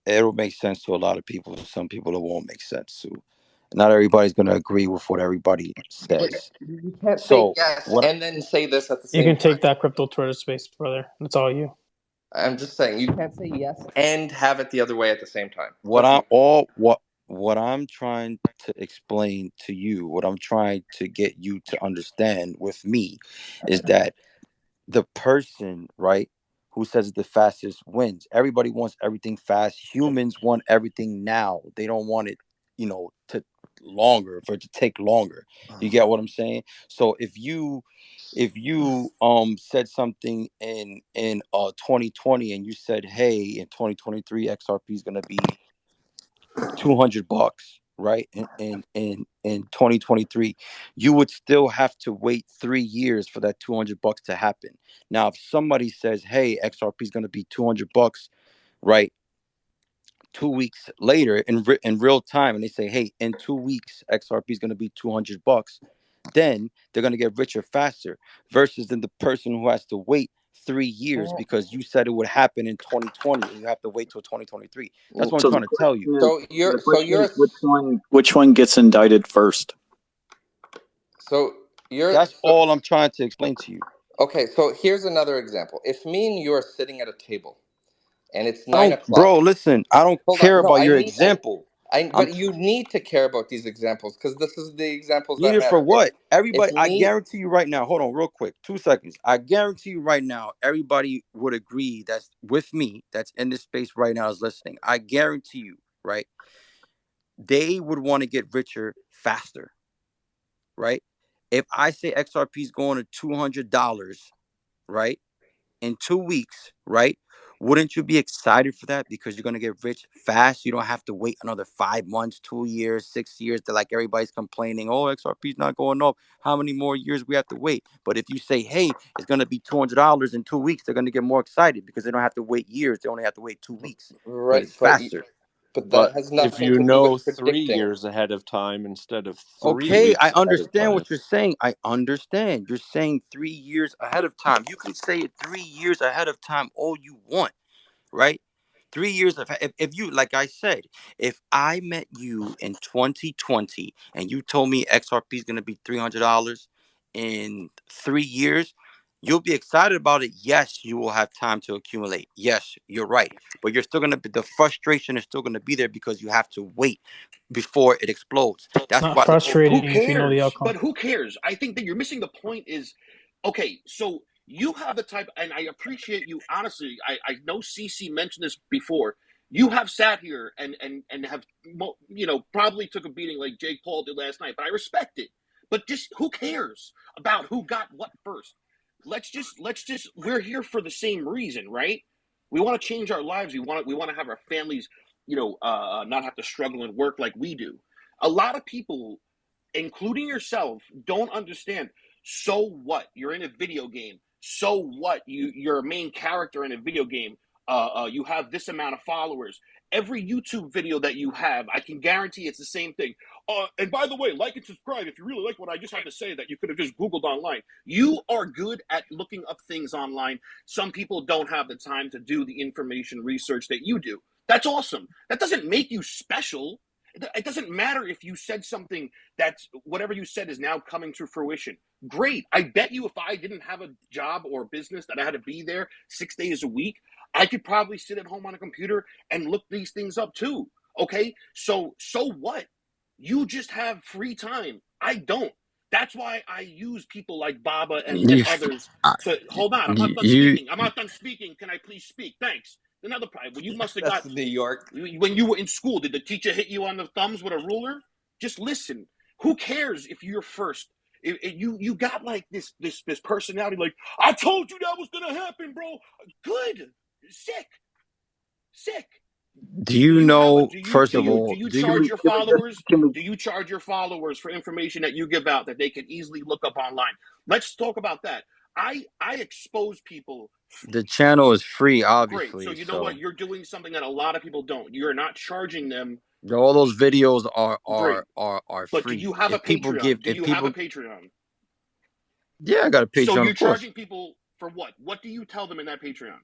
[SPEAKER 4] It'll make sense to a lot of people. Some people it won't make sense to. Not everybody's gonna agree with what everybody
[SPEAKER 2] But
[SPEAKER 4] says.
[SPEAKER 2] you can't say
[SPEAKER 4] So
[SPEAKER 2] yes
[SPEAKER 4] what
[SPEAKER 2] and then say this at the
[SPEAKER 5] You
[SPEAKER 2] same
[SPEAKER 5] can
[SPEAKER 2] time.
[SPEAKER 5] take that crypto Twitter space, brother. That's all you.
[SPEAKER 2] I'm just saying you can't say yes and have it the other way at the same time.
[SPEAKER 4] what
[SPEAKER 2] Continue.
[SPEAKER 4] what I'm trying to explain to you, what I'm trying to get you to understand with me is that the person, right, who says it the fastest wins. Everybody wants everything fast. Humans want everything now. They don't want it, to longer, for it to take longer. You get what I'm saying? So if you said something in 2020 and you said, hey, in 2023 XRP is going to be $200, right? In 2023, you would still have to wait 3 years for that $200 to happen. Now, if somebody says, hey, XRP is going to be $200, right, 2 weeks later in real time, and they say, hey, in 2 weeks XRP is going to be $200, then they're going to get richer faster versus than the person who has to wait 3 years because you said it would happen in 2020 and you have to wait till 2023. That's what I'm
[SPEAKER 1] So the
[SPEAKER 4] trying to tell you.
[SPEAKER 1] question is,
[SPEAKER 2] So you're
[SPEAKER 1] which one gets indicted first?
[SPEAKER 2] so you're
[SPEAKER 4] That's
[SPEAKER 2] so
[SPEAKER 4] all I'm trying to explain to you.
[SPEAKER 2] okay. So here's another example. If me and you are sitting at a table and it's
[SPEAKER 4] I
[SPEAKER 2] nine
[SPEAKER 4] don't, bro,
[SPEAKER 2] o'clock,
[SPEAKER 4] listen, I don't
[SPEAKER 2] hold on.
[SPEAKER 4] care
[SPEAKER 2] No,
[SPEAKER 4] about
[SPEAKER 2] I
[SPEAKER 4] your
[SPEAKER 2] need.
[SPEAKER 4] example.
[SPEAKER 2] But you need to care about these examples because this is the examples that
[SPEAKER 4] Needed for
[SPEAKER 2] matter.
[SPEAKER 4] what? Everybody,
[SPEAKER 2] If
[SPEAKER 4] I
[SPEAKER 2] me,
[SPEAKER 4] guarantee you right now. Hold on, real quick, 2 seconds. I guarantee you right now, everybody would agree that's with me. That's in this space right now is listening. I guarantee you, right? They would want to get richer faster, right? If I say XRP is going to $200, right, in 2 weeks, right? Wouldn't you be excited for that because you're gonna get rich fast? You don't have to wait another 5 months, 2 years, 6 years to like everybody's complaining. Oh, XRP is not going up. How many more years we have to wait? But if you say, hey, it's gonna be $200 in 2 weeks, they're gonna get more excited because they don't have to wait years. They only have to wait 2 weeks because
[SPEAKER 2] right?
[SPEAKER 4] it's faster.
[SPEAKER 2] But that
[SPEAKER 6] But
[SPEAKER 2] has
[SPEAKER 6] if
[SPEAKER 2] nothing
[SPEAKER 6] you
[SPEAKER 2] to do
[SPEAKER 6] know
[SPEAKER 2] with
[SPEAKER 6] 3
[SPEAKER 2] predicting.
[SPEAKER 6] years ahead of time instead of 3
[SPEAKER 4] Okay, I
[SPEAKER 6] weeks ahead of
[SPEAKER 4] understand
[SPEAKER 6] time,
[SPEAKER 4] what you're saying. I understand. You're saying 3 years ahead of time. You can say it 3 years ahead of time all you want, right? 3 years of if you like I said, if I met you in 2020 and you told me XRP is going to be $300 in 3 years, you'll be excited about it. Yes, you will have time to accumulate. Yes, you're right. But you're still going to be the frustration is still going to be there because you have to wait before it explodes.
[SPEAKER 5] It's
[SPEAKER 4] That's
[SPEAKER 5] not
[SPEAKER 4] why the
[SPEAKER 7] Who
[SPEAKER 5] frustrating if you know the
[SPEAKER 7] cares?
[SPEAKER 5] outcome.
[SPEAKER 7] But who cares? I think that you're missing the point is, okay, so you have the type, and I appreciate you, honestly, I know CC mentioned this before. You have sat here and have, probably took a beating like Jake Paul did last night, but I respect it. But just who cares about who got what first? We're here for the same reason, right? We want to change our lives. We want to have our families, not have to struggle and work like we do. A lot of people, including yourself, don't understand. So what? You're in a video game. So what? You're a main character in a video game. You have this amount of followers. Every YouTube video that you have, I can guarantee it's the same thing. And by the way, like and subscribe if you really like what I just had to say that you could have just Googled online. You are good at looking up things online. Some people don't have the time to do the information research that you do. That's awesome. That doesn't make you special. It doesn't matter if you said something that's whatever you said is now coming to fruition. Great. I bet you if I didn't have a job or business that I had to be there 6 days a week, I could probably sit at home on a computer and look these things up too. Okay? So what? You just have free time. I don't. That's why I use people like Baba and
[SPEAKER 4] you,
[SPEAKER 7] others to hold on. I'm not done
[SPEAKER 4] you
[SPEAKER 7] speaking. I'm not done speaking. Can I please speak? Thanks. Another problem. Well, you must have
[SPEAKER 2] That's
[SPEAKER 7] got
[SPEAKER 2] New York.
[SPEAKER 7] when you were in school, did the teacher hit you on the thumbs with a ruler? Just listen. Who cares if you're first? You got like this personality. Like I told you that was gonna happen, bro. Good, sick.
[SPEAKER 4] do you know
[SPEAKER 7] Do
[SPEAKER 4] first of
[SPEAKER 7] you
[SPEAKER 4] all, do
[SPEAKER 7] charge
[SPEAKER 4] you
[SPEAKER 7] your followers? Do you charge your followers for information that you give out that they can easily look up online? Let's talk about that. I expose people.
[SPEAKER 4] the channel is free
[SPEAKER 7] Great.
[SPEAKER 4] obviously,
[SPEAKER 7] So you know what? You're doing something that a lot of people don't. You're not charging them.
[SPEAKER 4] all those videos are
[SPEAKER 7] Great. But
[SPEAKER 4] free.
[SPEAKER 7] do you have a Patreon? Do you have a Patreon?
[SPEAKER 4] Yeah, I got a Patreon.
[SPEAKER 7] So you're
[SPEAKER 4] of course.
[SPEAKER 7] charging people for what? What do you tell them in that Patreon?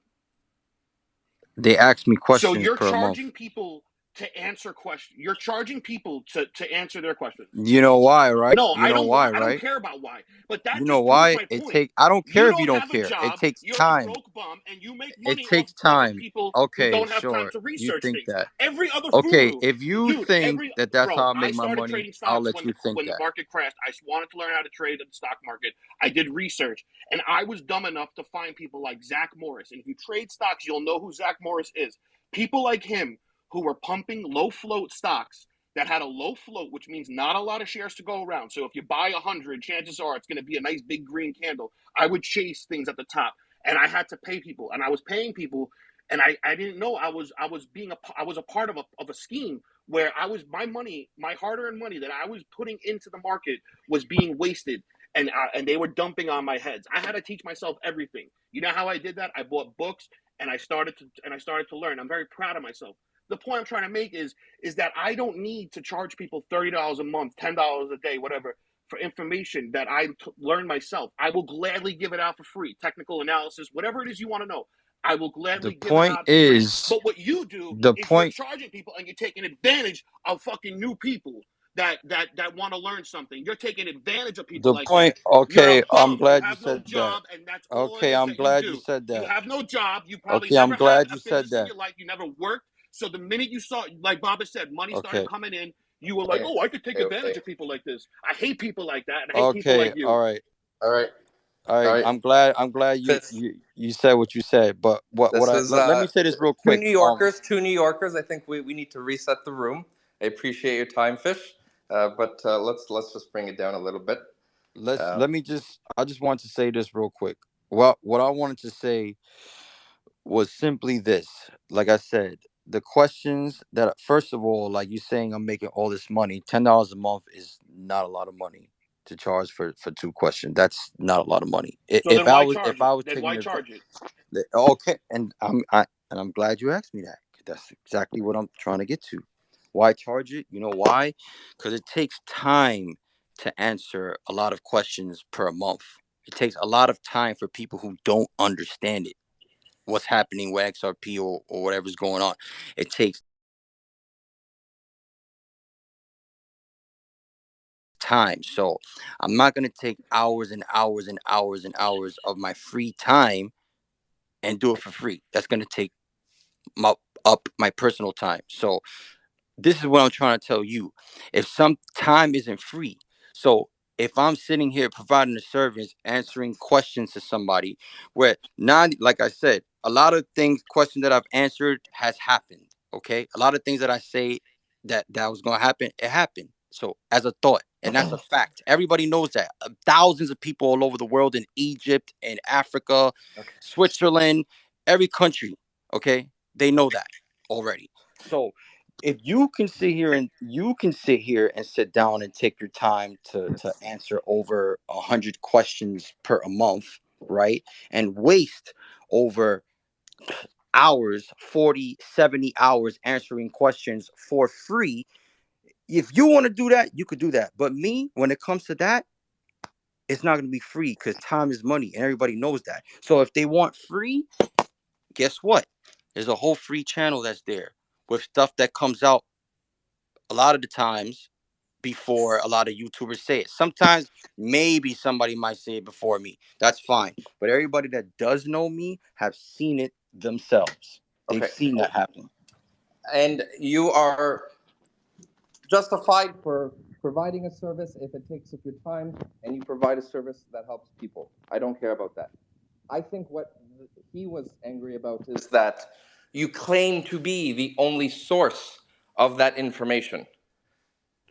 [SPEAKER 4] They ask me questions
[SPEAKER 7] So you're
[SPEAKER 4] per
[SPEAKER 7] charging
[SPEAKER 4] month.
[SPEAKER 7] people to answer questions. You're charging people to answer their questions.
[SPEAKER 4] You know why, right?
[SPEAKER 7] No,
[SPEAKER 4] You know why,
[SPEAKER 7] I don't
[SPEAKER 4] right?
[SPEAKER 7] care about why. But that
[SPEAKER 4] You know
[SPEAKER 7] just proves
[SPEAKER 4] why?
[SPEAKER 7] my
[SPEAKER 4] It
[SPEAKER 7] point.
[SPEAKER 4] take. I don't care
[SPEAKER 7] You
[SPEAKER 4] if you
[SPEAKER 7] don't
[SPEAKER 4] don't
[SPEAKER 7] have a
[SPEAKER 4] care. It
[SPEAKER 7] job.
[SPEAKER 4] takes
[SPEAKER 7] You're
[SPEAKER 4] time.
[SPEAKER 7] a broke bum, and you make
[SPEAKER 4] It
[SPEAKER 7] money
[SPEAKER 4] takes
[SPEAKER 7] off of
[SPEAKER 4] time.
[SPEAKER 7] people who
[SPEAKER 4] Okay,
[SPEAKER 7] don't have time
[SPEAKER 4] sure.
[SPEAKER 7] to
[SPEAKER 4] You
[SPEAKER 7] research
[SPEAKER 4] think
[SPEAKER 7] things.
[SPEAKER 4] that?
[SPEAKER 7] Every other
[SPEAKER 4] Okay,
[SPEAKER 7] guru,
[SPEAKER 4] if you
[SPEAKER 7] dude,
[SPEAKER 4] think that that's
[SPEAKER 7] bro,
[SPEAKER 4] how I
[SPEAKER 7] I
[SPEAKER 4] make my
[SPEAKER 7] started
[SPEAKER 4] money,
[SPEAKER 7] trading
[SPEAKER 4] I'll
[SPEAKER 7] stocks
[SPEAKER 4] let you think
[SPEAKER 7] when the
[SPEAKER 4] that.
[SPEAKER 7] market crashed. I wanted to learn how to trade in the stock market. I did research, and I was dumb enough to find people like Zach Morris. And if you trade stocks, you'll know who Zach Morris is. People like him who were pumping low float stocks that had a low float, which means not a lot of shares to go around. So if you buy 100, chances are it's going to be a nice big green candle. I would chase things at the top, and I had to pay people, and I was paying people, and I didn't know I was a part of a scheme where my money, my hard-earned money that I was putting into the market was being wasted, and they were dumping on my heads. I had to teach myself everything. You know how I did that? I bought books, and I started to learn. I'm very proud of myself. The point I'm trying to make is that I don't need to charge people $30 a month, $10 a day, whatever, for information that I learned myself. I will gladly give it out for free. Technical analysis, whatever it is you want to know, I will gladly give it out for free. But what you do is you're charging people and you're taking advantage of fucking new people that want to learn something. You're taking advantage of people like that.
[SPEAKER 4] Okay,
[SPEAKER 7] You're a bum.
[SPEAKER 4] I'm glad
[SPEAKER 7] you
[SPEAKER 4] you
[SPEAKER 7] have no
[SPEAKER 4] said that.
[SPEAKER 7] job, and that's all it
[SPEAKER 4] Okay,
[SPEAKER 7] is
[SPEAKER 4] I'm
[SPEAKER 7] that
[SPEAKER 4] glad
[SPEAKER 7] you
[SPEAKER 4] you
[SPEAKER 7] do.
[SPEAKER 4] said
[SPEAKER 7] You
[SPEAKER 4] that.
[SPEAKER 7] have no job. You probably
[SPEAKER 4] Okay, I'm
[SPEAKER 7] never had
[SPEAKER 4] glad
[SPEAKER 7] a
[SPEAKER 4] you said
[SPEAKER 7] business in
[SPEAKER 4] that.
[SPEAKER 7] your life. You never worked. So the minute you saw, like Baba said, money started
[SPEAKER 4] Okay.
[SPEAKER 7] coming in, you were like,
[SPEAKER 2] Hey,
[SPEAKER 7] oh, I could take
[SPEAKER 2] hey,
[SPEAKER 7] advantage
[SPEAKER 2] hey.
[SPEAKER 7] of people like this. I hate people like that, and I hate people
[SPEAKER 4] Okay.
[SPEAKER 7] like you.
[SPEAKER 4] All right.
[SPEAKER 2] All right,
[SPEAKER 4] All
[SPEAKER 2] all
[SPEAKER 4] right.
[SPEAKER 2] right.
[SPEAKER 4] I'm glad
[SPEAKER 2] This
[SPEAKER 4] you said what you said. But
[SPEAKER 2] this is
[SPEAKER 4] let me say this real
[SPEAKER 2] two
[SPEAKER 4] quick.
[SPEAKER 2] New Yorkers. Two New Yorkers. I think we need to reset the room. I appreciate your time, Fish. But let's just bring it down a little bit.
[SPEAKER 4] Let me just I just want to say this real quick. Well, what I wanted to say was simply this. Like I said, the questions that first of all, like you saying I'm making all this money, $10 a month is not a lot of money to charge for two questions. That's not a lot of money.
[SPEAKER 7] So then why charge
[SPEAKER 4] If
[SPEAKER 7] it?
[SPEAKER 4] I was
[SPEAKER 7] Then
[SPEAKER 4] taking
[SPEAKER 7] why
[SPEAKER 4] advantage,
[SPEAKER 7] charge it?
[SPEAKER 4] okay, and I'm glad you asked me that. That's exactly what I'm trying to get to. Why charge it? You know why? Because it takes time to answer a lot of questions per month. It takes a lot of time for people who don't understand it, what's happening with XRP or whatever's going on. It takes time. So I'm not going to take hours and hours and hours and hours of my free time and do it for free. That's going to take up my personal time. So this is what I'm trying to tell you. If some time isn't free, so if I'm sitting here providing a service, answering questions to somebody, where like I said, a lot of questions that I've answered has happened. Okay, a lot of things that I say that was gonna happen, it happened. So as a thought, and that's a fact. Everybody knows that. Thousands of people all over the world, in Egypt, in Africa,
[SPEAKER 2] Okay.
[SPEAKER 4] Switzerland, every country. Okay, they know that already. So if you can sit here and sit down and take your time to answer over 100 questions per a month, right, and waste over hours, 40, 70 hours answering questions for free, if you want to do that, you could do that. But me, when it comes to that, it's not going to be free, because time is money and everybody knows that. So if they want free, guess what, there's a whole free channel that's there with stuff that comes out a lot of the times before a lot of YouTubers say it. Sometimes maybe somebody might say it before me. That's fine. But everybody that does know me have seen it themselves. They've
[SPEAKER 2] Okay.
[SPEAKER 4] seen that happen.
[SPEAKER 2] And you are justified for providing a service if it takes up your time and you provide a service that helps people. I don't care about that. I think what he was angry about is that you claim to be the only source of that information.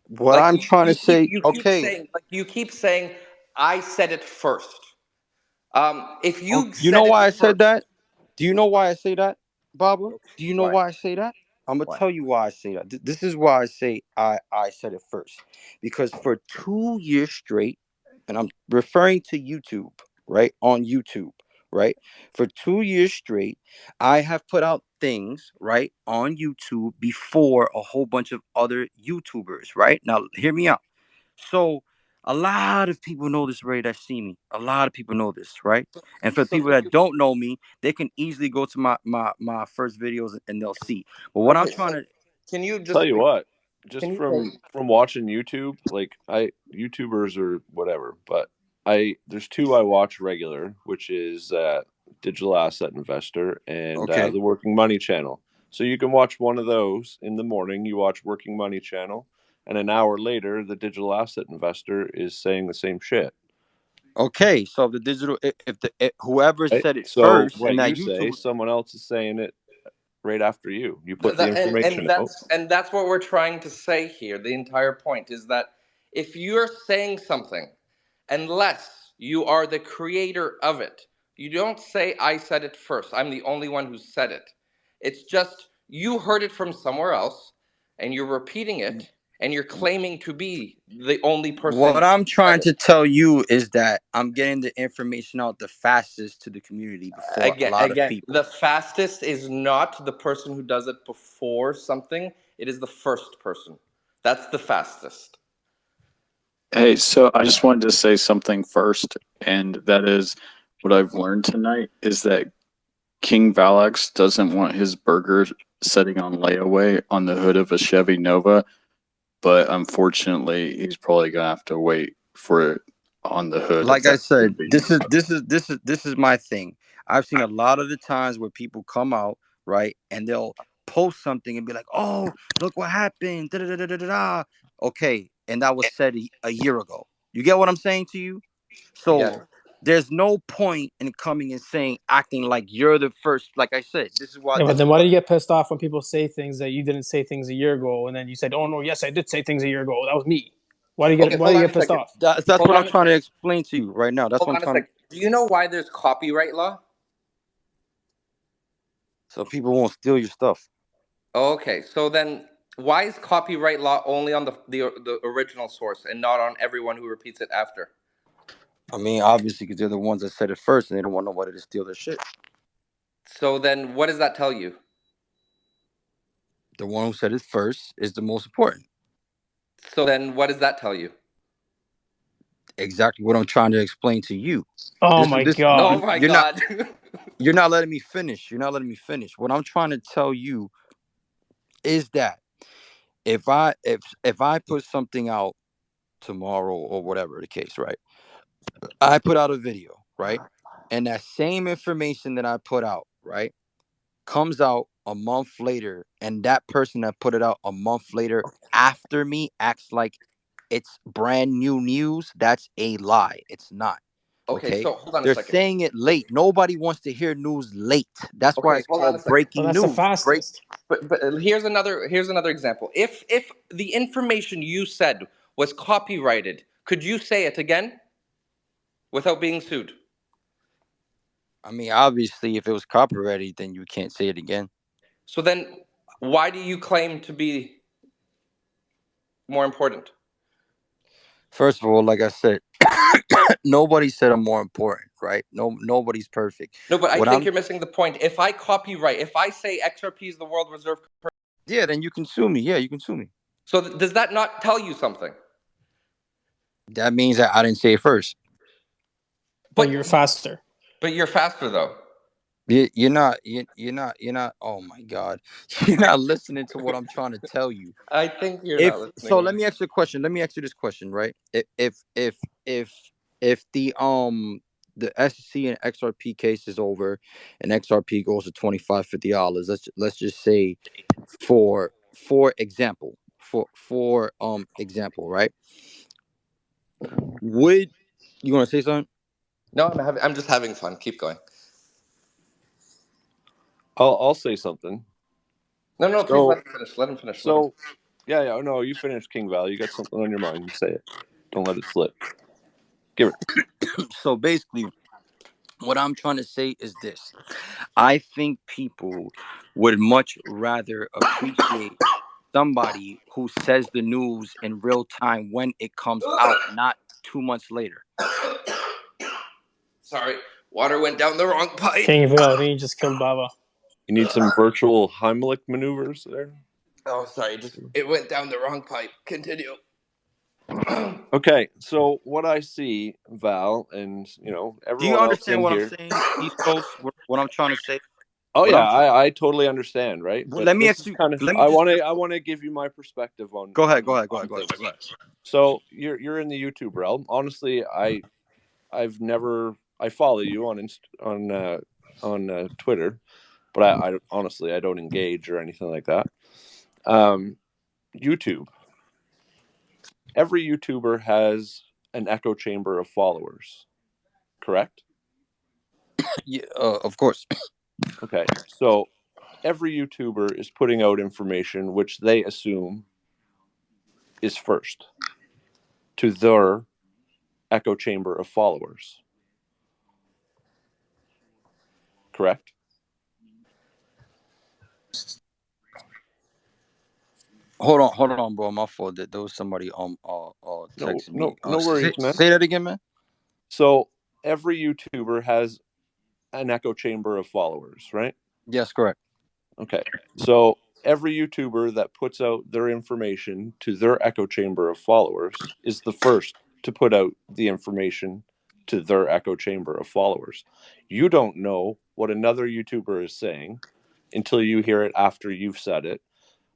[SPEAKER 4] What
[SPEAKER 2] Like
[SPEAKER 4] I'm trying to say, okay.
[SPEAKER 2] you keep saying, I said it first. If
[SPEAKER 4] Oh,
[SPEAKER 2] you
[SPEAKER 4] you know
[SPEAKER 2] said it
[SPEAKER 4] why I said
[SPEAKER 2] first,
[SPEAKER 4] that? Do you know why I say that, Baba? Do you know
[SPEAKER 2] why?
[SPEAKER 4] why I say that? I'm gonna
[SPEAKER 2] Why?
[SPEAKER 4] tell you why I say that. This is why I say I said it first. Because for 2 years straight, and I'm referring to YouTube, right? On YouTube, right? For 2 years straight, I have put out things, right, on YouTube before a whole bunch of other YouTubers, right? Now, hear me out. So a lot of people know this, Ray, that see me. A lot of people know this, right? And for
[SPEAKER 2] So
[SPEAKER 4] people
[SPEAKER 2] can
[SPEAKER 4] that
[SPEAKER 2] you?
[SPEAKER 4] don't know me, they can easily go to my first videos and they'll see. But what I'm
[SPEAKER 2] Okay.
[SPEAKER 4] trying to
[SPEAKER 2] Can you
[SPEAKER 6] Tell
[SPEAKER 2] just?
[SPEAKER 6] you what, just
[SPEAKER 2] Can you?
[SPEAKER 6] from watching YouTube, like YouTubers or whatever, but there's two I watch regular, which is Digital Asset Investor and
[SPEAKER 4] okay.
[SPEAKER 6] the Working Money channel. So you can watch one of those in the morning. You watch Working Money channel, and an hour later, the Digital Asset Investor is saying the same shit.
[SPEAKER 4] Okay, so the digital, whoever
[SPEAKER 6] Right?
[SPEAKER 4] said it
[SPEAKER 6] So
[SPEAKER 4] first in
[SPEAKER 6] what
[SPEAKER 4] that
[SPEAKER 6] you say,
[SPEAKER 4] YouTube,
[SPEAKER 6] someone else is saying it right after you. You put the information out.
[SPEAKER 2] And that's what we're trying to say here. The entire point is that if you're saying something, unless you are the creator of it, you don't say I said it first. I'm the only one who said it. It's just you heard it from somewhere else and you're repeating it and you're claiming to be the only person
[SPEAKER 4] what I'm
[SPEAKER 2] who said
[SPEAKER 4] trying
[SPEAKER 2] it.
[SPEAKER 4] to tell you is that I'm getting the information out the fastest to the community before a lot of people.
[SPEAKER 2] The fastest is not the person who does it before something. It is the first person. That's the fastest.
[SPEAKER 1] Hey, so I just wanted to say something first, and that is what I've learned tonight is that King Valax doesn't want his burger sitting on layaway on the hood of a Chevy Nova, but unfortunately, he's probably gonna have to wait for it on the hood of
[SPEAKER 4] Like I
[SPEAKER 1] that
[SPEAKER 4] said,
[SPEAKER 1] Chevy
[SPEAKER 4] this is
[SPEAKER 1] Nova.
[SPEAKER 4] this is my thing. I've seen a lot of the times where people come out, right, and they'll post something and be like, "Oh, look what happened." Da, da, da, da, da, da. Okay, and that was said a year ago. You get what I'm saying to you? So
[SPEAKER 2] Yeah.
[SPEAKER 4] there's no point in coming and saying, acting like you're the first. Like I said, this is why.
[SPEAKER 5] Yeah, but
[SPEAKER 4] This is
[SPEAKER 5] then why
[SPEAKER 4] what.
[SPEAKER 5] do you get pissed off when people say things that you didn't say things a year ago, and then you said, "Oh no, yes, I did say things a year ago. That was me." Why do you get
[SPEAKER 2] Okay,
[SPEAKER 5] Why do
[SPEAKER 2] hold
[SPEAKER 5] you
[SPEAKER 2] on
[SPEAKER 5] get
[SPEAKER 2] a
[SPEAKER 5] pissed
[SPEAKER 2] second.
[SPEAKER 5] off?
[SPEAKER 4] That's
[SPEAKER 2] Hold
[SPEAKER 4] what I'm
[SPEAKER 2] on a
[SPEAKER 4] trying to
[SPEAKER 2] second.
[SPEAKER 4] explain to you right now. That's
[SPEAKER 2] Hold
[SPEAKER 4] what I'm
[SPEAKER 2] on a
[SPEAKER 4] trying to.
[SPEAKER 2] second. Do you know why there's copyright law?
[SPEAKER 4] So people won't steal your stuff.
[SPEAKER 2] Okay, so then why is copyright law only on the original source and not on everyone who repeats it after?
[SPEAKER 4] I mean, obviously, because they're the ones that said it first, and they don't want nobody to steal their shit.
[SPEAKER 2] So then what does that tell you?
[SPEAKER 4] The one who said it first is the most important.
[SPEAKER 2] So then what does that tell you?
[SPEAKER 4] Exactly what I'm trying to explain to you.
[SPEAKER 5] Oh
[SPEAKER 4] This
[SPEAKER 5] my
[SPEAKER 4] this
[SPEAKER 2] Oh
[SPEAKER 5] god!
[SPEAKER 2] my
[SPEAKER 4] you're not
[SPEAKER 2] God.
[SPEAKER 4] you're not letting me finish. You're not letting me finish. What I'm trying to tell you is that if I put something out tomorrow or whatever the case, right? I put out a video, right? And that same information that I put out, right, comes out a month later, and that person that put it out a month later after me acts like it's brand new news. That's a lie. It's not.
[SPEAKER 2] Okay,
[SPEAKER 4] Okay.
[SPEAKER 2] so hold on a
[SPEAKER 4] They're
[SPEAKER 2] second.
[SPEAKER 4] saying it late. Nobody wants to hear news late. That's why
[SPEAKER 2] Okay,
[SPEAKER 4] it's
[SPEAKER 2] hold on a
[SPEAKER 4] called
[SPEAKER 2] second.
[SPEAKER 5] Well,
[SPEAKER 4] breaking
[SPEAKER 5] that's the
[SPEAKER 4] news.
[SPEAKER 5] fastest.
[SPEAKER 2] But here's another example. If the information you said was copyrighted, could you say it again without being sued?
[SPEAKER 4] I mean, obviously, if it was copyrighted, then you can't say it again.
[SPEAKER 2] So then why do you claim to be more important?
[SPEAKER 4] First of all, like I said, nobody said I'm more important, right? Nobody's perfect.
[SPEAKER 2] No, but I
[SPEAKER 4] What
[SPEAKER 2] think
[SPEAKER 4] I'm
[SPEAKER 2] you're missing the point. If I say XRP is the world reserve,
[SPEAKER 4] Yeah, then you can sue me. Yeah, you can sue me.
[SPEAKER 2] so does that not tell you something?
[SPEAKER 4] That means that I didn't say it first.
[SPEAKER 5] But
[SPEAKER 2] But
[SPEAKER 5] you're faster.
[SPEAKER 2] but you're faster though.
[SPEAKER 4] You're not. You're not. Oh my God, you're not listening to what I'm trying to tell you.
[SPEAKER 2] I think you're
[SPEAKER 4] If
[SPEAKER 2] not
[SPEAKER 4] so,
[SPEAKER 2] listening.
[SPEAKER 4] let me ask you a question. Let me ask you this question, right? If if the SEC and XRP case is over, and XRP goes to $25-$50, let's just say for example, for example, right? Would you want to say something?
[SPEAKER 2] No, I'm just having fun. Keep going.
[SPEAKER 6] I'll say something.
[SPEAKER 2] No, no, please let
[SPEAKER 6] So
[SPEAKER 2] him finish. Let him finish. Let him.
[SPEAKER 6] so yeah, no, you finish King Val. You got something on your mind. You say it. Don't let it slip. Give it.
[SPEAKER 4] So basically, what I'm trying to say is this. I think people would much rather appreciate somebody who says the news in real time when it comes out, not 2 months later.
[SPEAKER 2] Sorry, water went down the wrong pipe.
[SPEAKER 5] King Vale, I think you just killed Baba.
[SPEAKER 6] You need some virtual Heimlich maneuvers there.
[SPEAKER 2] Oh, sorry, just it went down the wrong pipe. Continue.
[SPEAKER 6] Okay, so what I see, Val, and
[SPEAKER 4] Do you
[SPEAKER 6] everyone else
[SPEAKER 4] understand
[SPEAKER 6] in
[SPEAKER 4] what I'm
[SPEAKER 6] here.
[SPEAKER 4] saying, East Coast? What I'm trying to say?
[SPEAKER 6] Oh
[SPEAKER 4] What
[SPEAKER 6] yeah,
[SPEAKER 4] I'm trying.
[SPEAKER 6] I totally understand, right? But
[SPEAKER 4] Let me
[SPEAKER 6] this
[SPEAKER 4] ask
[SPEAKER 6] is
[SPEAKER 4] you.
[SPEAKER 6] kind of
[SPEAKER 4] Let me
[SPEAKER 6] I
[SPEAKER 4] just.
[SPEAKER 6] want to I want to give you my perspective on
[SPEAKER 4] Go ahead.
[SPEAKER 6] on
[SPEAKER 4] Go ahead. Go
[SPEAKER 6] on
[SPEAKER 4] ahead. Go ahead.
[SPEAKER 6] things.
[SPEAKER 4] Go ahead.
[SPEAKER 6] So you're in the YouTube realm. Honestly, I've never I follow you on Twitter, but I honestly I don't engage or anything like that. YouTube. Every YouTuber has an echo chamber of followers, correct?
[SPEAKER 4] Yeah, of course.
[SPEAKER 6] Okay, so every YouTuber is putting out information which they assume is first to their echo chamber of followers, correct?
[SPEAKER 4] Hold on, bro. My fault. That there was somebody
[SPEAKER 6] No,
[SPEAKER 4] texting me.
[SPEAKER 6] no worries, man.
[SPEAKER 4] Say that again, man.
[SPEAKER 6] So every YouTuber has an echo chamber of followers, right?
[SPEAKER 4] Yes, correct.
[SPEAKER 6] Okay. So every YouTuber that puts out their information to their echo chamber of followers is the first to put out the information to their echo chamber of followers. You don't know what another YouTuber is saying until you hear it after you've said it.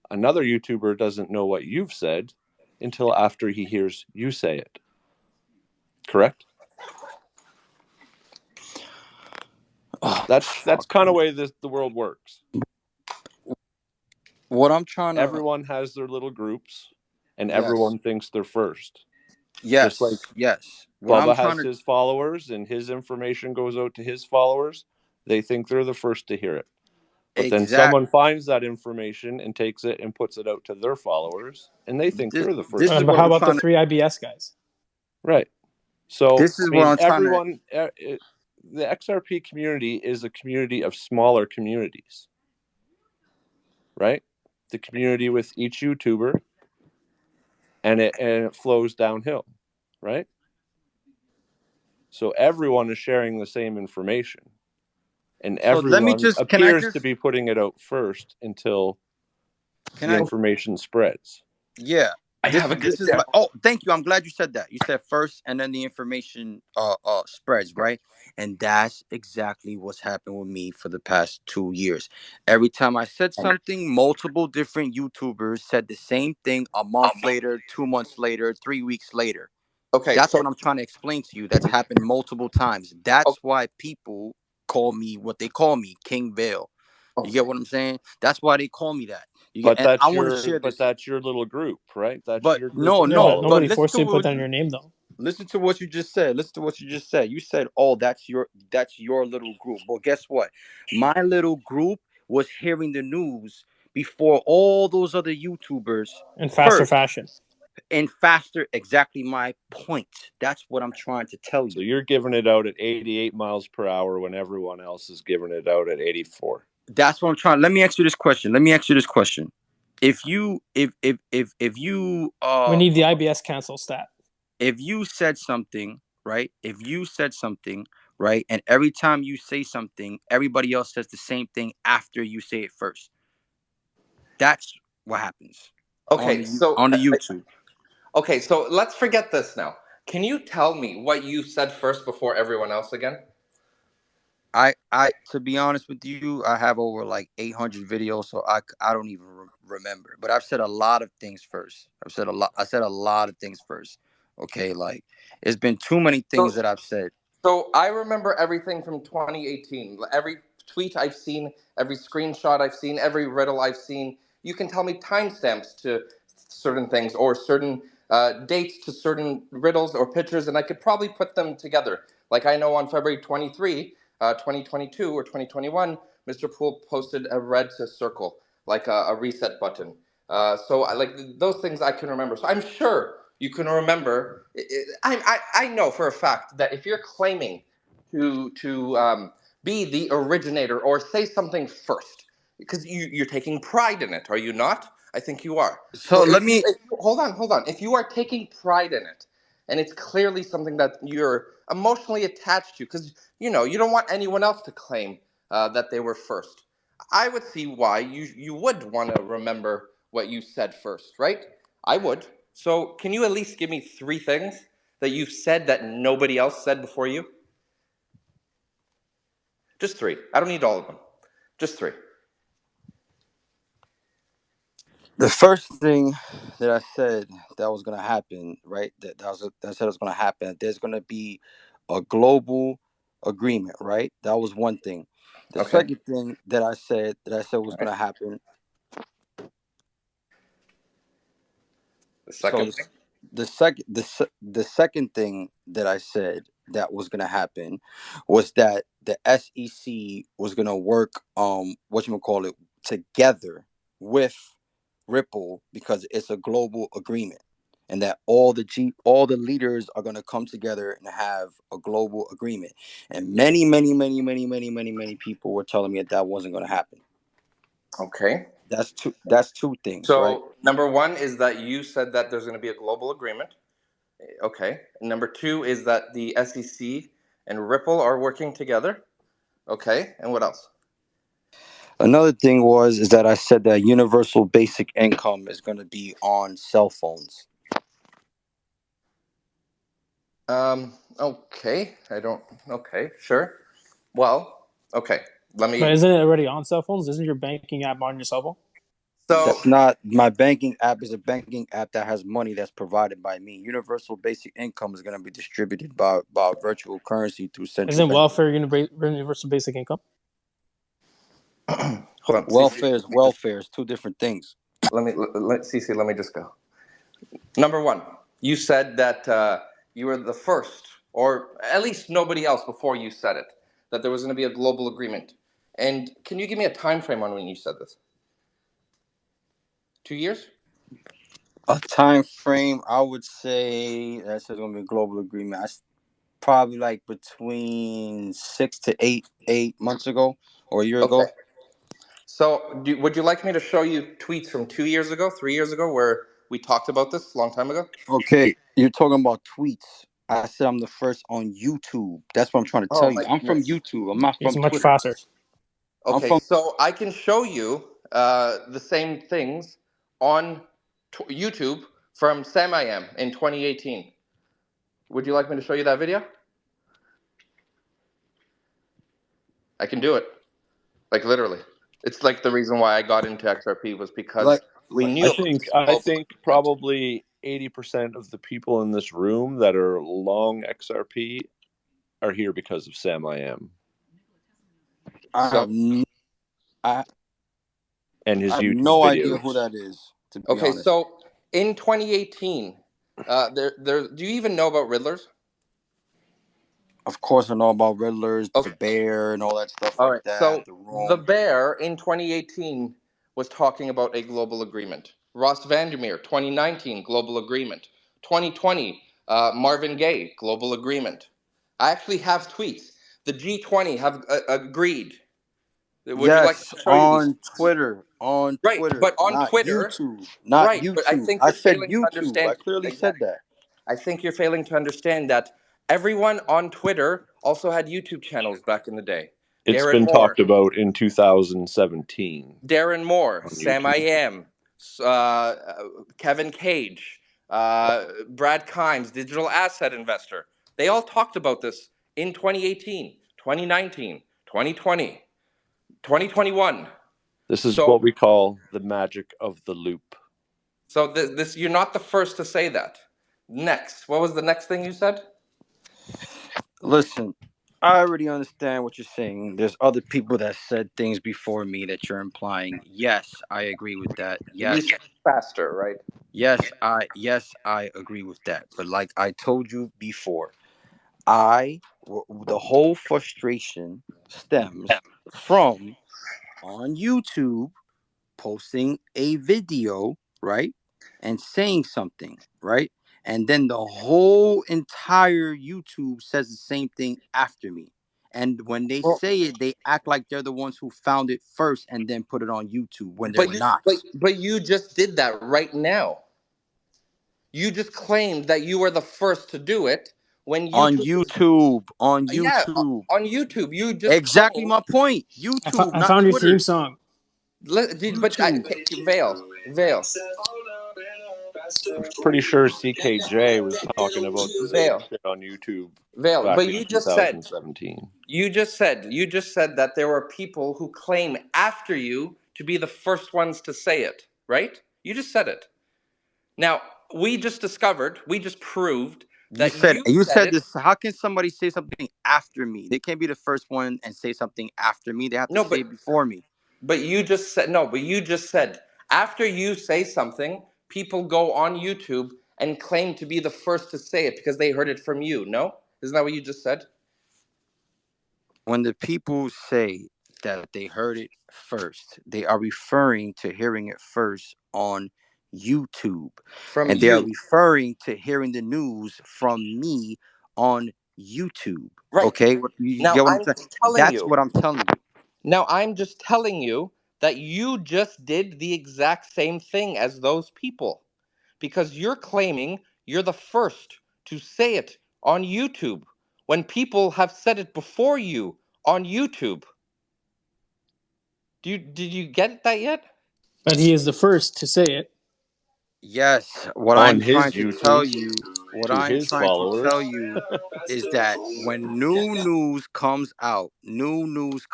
[SPEAKER 6] Another YouTuber doesn't know what you've said until after he hears you say it. Correct?
[SPEAKER 4] Oh,
[SPEAKER 6] That's
[SPEAKER 4] fuck.
[SPEAKER 6] kind of way the world works.
[SPEAKER 4] What I'm trying to
[SPEAKER 6] Everyone has their little groups, and
[SPEAKER 4] yes,
[SPEAKER 6] everyone thinks they're first. Just like
[SPEAKER 4] yes. What I'm
[SPEAKER 6] Bubba
[SPEAKER 4] trying
[SPEAKER 6] has
[SPEAKER 4] to
[SPEAKER 6] his followers, and his information goes out to his followers. They think they're the first to hear it. But then someone finds that information and takes it and puts it out to their followers, and they think they're the first.
[SPEAKER 5] But how about the 3 IBS guys?
[SPEAKER 6] Right. So,
[SPEAKER 4] This is what I'm trying to.
[SPEAKER 6] everyone, the XRP community is a community of smaller communities, right? The community with each YouTuber, and it flows downhill, right? So everyone is sharing the same information, and
[SPEAKER 4] So let me
[SPEAKER 6] everyone
[SPEAKER 4] just.
[SPEAKER 6] appears to be putting it out first until the information spreads.
[SPEAKER 4] Yeah.
[SPEAKER 2] I have a good
[SPEAKER 4] This is thank you. I'm glad you said that. You said first, and then the information spreads, right? And that's exactly what's happened with me for the past 2 years. Every time I said something, multiple different YouTubers said the same thing a month later, 2 months later, 3 weeks later.
[SPEAKER 2] Okay,
[SPEAKER 4] That's what I'm trying to explain to you. That's happened multiple times. That's why people call me what they call me, King Vale. You get what I'm saying? That's why they call me that.
[SPEAKER 6] But that's your little group, right? That's your group of followers.
[SPEAKER 5] Nobody forced you to put that in your name, though.
[SPEAKER 4] Listen to what you just said. You said, "Oh, that's your little group." Well, guess what? My little group was hearing the news before all those other YouTubers
[SPEAKER 5] in faster fashion.
[SPEAKER 4] In faster, exactly my point. That's what I'm trying to tell you.
[SPEAKER 6] So you're giving it out at 88 miles per hour when everyone else is giving it out at 84.
[SPEAKER 4] That's what I'm trying. Let me ask you this question. If you
[SPEAKER 5] we need the IBS cancel stat.
[SPEAKER 4] If you said something, right? And every time you say something, everybody else says the same thing after you say it first. That's what happens.
[SPEAKER 2] Okay,
[SPEAKER 4] on the YouTube.
[SPEAKER 2] Okay, so let's forget this now. Can you tell me what you said first before everyone else again?
[SPEAKER 4] To be honest with you, I have over like 800 videos, so I don't even remember. But I've said a lot of things first. I said a lot of things first. Okay, like it's been too many things that I've said.
[SPEAKER 2] So I remember everything from 2018. Every tweet I've seen, every screenshot I've seen, every riddle I've seen. You can tell me timestamps to certain things or certain dates to certain riddles or pictures, and I could probably put them together. Like I know on February 23, 2022 or 2021, Mr. Poole posted a red circle, like a reset button. So like those things I can remember. So I'm sure you can remember. I know for a fact that if you're claiming to be the originator or say something first, because you're taking pride in it, are you not? I think you are.
[SPEAKER 4] So let me
[SPEAKER 2] hold on. If you are taking pride in it, and it's clearly something that you're emotionally attached to, because you don't want anyone else to claim that they were first. I would see why you would want to remember what you said first, right? I would. So can you at least give me 3 things that you've said that nobody else said before you? Just 3. I don't need all of them. Just 3.
[SPEAKER 4] The first thing that I said that was going to happen, right? That said was going to happen. There's going to be a global agreement, right? That was one thing. The second thing that I said was going to happen.
[SPEAKER 2] The second thing?
[SPEAKER 4] The second thing that I said that was going to happen was that the SEC was going to work together with Ripple because it's a global agreement, and that all the leaders are going to come together and have a global agreement. And many people were telling me that wasn't going to happen.
[SPEAKER 2] Okay.
[SPEAKER 4] That's two things.
[SPEAKER 2] So
[SPEAKER 4] right?
[SPEAKER 2] Number 1 is that you said that there's going to be a global agreement. Okay. Number 2 is that the SEC and Ripple are working together. Okay. And what else?
[SPEAKER 4] Another thing is that I said that universal basic income is going to be on cell phones.
[SPEAKER 2] Okay. Okay. Sure. Well, okay.
[SPEAKER 5] But isn't it already on cell phones? Isn't your banking app on your cell phone?
[SPEAKER 2] So
[SPEAKER 4] that's not my banking app. Is a banking app that has money that's provided by me. Universal basic income is going to be distributed by virtual currency through central.
[SPEAKER 5] Isn't welfare universal basic income?
[SPEAKER 2] Hold on,
[SPEAKER 4] Welfare is two different things.
[SPEAKER 2] Cece, let me just go. Number one, you said that you were the first, or at least nobody else before you said it, that there was going to be a global agreement. And can you give me a time frame on when you said this? 2 years?
[SPEAKER 4] A time frame, I would say that's going to be a global agreement. Probably like between 6 to 8 months ago or a year
[SPEAKER 2] Okay.
[SPEAKER 4] ago.
[SPEAKER 2] So would you like me to show you tweets from 2 years ago, 3 years ago, where we talked about this a long time ago?
[SPEAKER 4] Okay, you're talking about tweets. I said I'm the first on YouTube. That's what I'm trying to tell
[SPEAKER 2] Oh
[SPEAKER 4] you.
[SPEAKER 2] my
[SPEAKER 4] I'm from
[SPEAKER 2] goodness.
[SPEAKER 4] YouTube. I'm not
[SPEAKER 5] He's
[SPEAKER 4] from
[SPEAKER 5] much
[SPEAKER 4] Twitter.
[SPEAKER 5] faster.
[SPEAKER 2] Okay, so I can show you the same things on YouTube from Sam I Am in 2018. Would you like me to show you that video? I can do it. Like literally. It's like the reason why I got into XRP was because we knew
[SPEAKER 6] I
[SPEAKER 2] about
[SPEAKER 6] think
[SPEAKER 2] this global agreement.
[SPEAKER 6] probably 80% of the people in this room that are long XRP are here because of Sam I Am. And his
[SPEAKER 4] I have
[SPEAKER 6] YouTube
[SPEAKER 4] no
[SPEAKER 6] videos.
[SPEAKER 4] idea who that is, to be honest.
[SPEAKER 2] So in 2018, do you even know about Riddlers?
[SPEAKER 4] Of course, I know about Riddlers, the Bear, and all that stuff like that.
[SPEAKER 2] So the Bear in 2018 was talking about a global agreement. Ross Vandermeer, 2019, global agreement. 2020, Marvin Gaye, global agreement. I actually have tweets. The G20 have agreed. Would you like to show you these?
[SPEAKER 4] Twitter, Twitter,
[SPEAKER 2] but on
[SPEAKER 4] not
[SPEAKER 2] Twitter,
[SPEAKER 4] YouTube, not
[SPEAKER 2] right,
[SPEAKER 4] YouTube.
[SPEAKER 2] But I think
[SPEAKER 4] I
[SPEAKER 2] you're
[SPEAKER 4] said
[SPEAKER 2] failing
[SPEAKER 4] YouTube.
[SPEAKER 2] to understand.
[SPEAKER 4] I clearly said that.
[SPEAKER 2] I think you're failing to understand that everyone on Twitter also had YouTube channels back in the day.
[SPEAKER 6] It's been talked about in 2017.
[SPEAKER 2] Darren Moore, Sam I Am, Kevin Cage, Brad Kimes, digital asset investor. They all talked about this in 2018, 2019, 2020, 2021.
[SPEAKER 6] This is what we call the magic of the loop.
[SPEAKER 2] So this you're not the first to say that. Next, what was the next thing you said?
[SPEAKER 4] Listen, I already understand what you're saying. There's other people that said things before me that you're implying. Yes, I agree with that. Yes,
[SPEAKER 2] you said faster, right?
[SPEAKER 4] Yes, I agree with that. But like I told you before, the whole frustration stems from on YouTube posting a video, right? And saying something, right? And then the whole entire YouTube says the same thing after me. And when they say it, they act like they're the ones who found it first and then put it on YouTube when they're not.
[SPEAKER 2] But you just did that right now. You just claimed that you were the first to do it when YouTube
[SPEAKER 4] on YouTube.
[SPEAKER 2] On YouTube. You just
[SPEAKER 4] exactly my point. YouTube.
[SPEAKER 5] I found your
[SPEAKER 4] Twitter.
[SPEAKER 5] theme song.
[SPEAKER 2] But Vale.
[SPEAKER 6] Pretty sure CKJ was talking about the same shit on YouTube.
[SPEAKER 2] But you just said
[SPEAKER 6] 2017.
[SPEAKER 2] You just said that there were people who claim after you to be the first ones to say it, right? You just said it. Now, we just proved that
[SPEAKER 4] you said this. How can somebody say something after me? They can't be the first one and say something after me. They have to say it before me.
[SPEAKER 2] But you just said after you say something, people go on YouTube and claim to be the first to say it because they heard it from you. No? Isn't that what you just said?
[SPEAKER 4] When the people say that they heard it first, they are referring to hearing it first on YouTube. They are referring to hearing the news from me on YouTube.
[SPEAKER 2] Right.
[SPEAKER 4] Okay? You get what I'm saying? That's what I'm telling you.
[SPEAKER 2] Now, I'm just telling you that you just did the exact same thing as those people because you're claiming you're the first to say it on YouTube when people have said it before you on YouTube. Did you get that yet?
[SPEAKER 5] But he is the first to say it.
[SPEAKER 4] Yes, what I'm trying to tell you is that when new news comes out,
[SPEAKER 2] New news.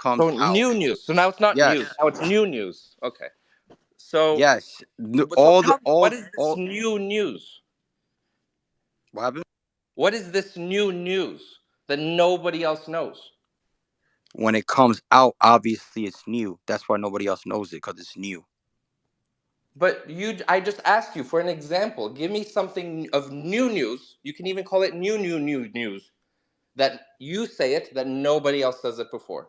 [SPEAKER 2] So now it's not news. Now it's new news. Okay. So
[SPEAKER 4] yes,
[SPEAKER 2] what is this new news?
[SPEAKER 4] What happened?
[SPEAKER 2] What is this new news that nobody else knows?
[SPEAKER 4] When it comes out, obviously it's new. That's why nobody else knows it, because it's new.
[SPEAKER 2] But I just asked you for an example. Give me something of new news. You can even call it new news that you say it that nobody else says it before.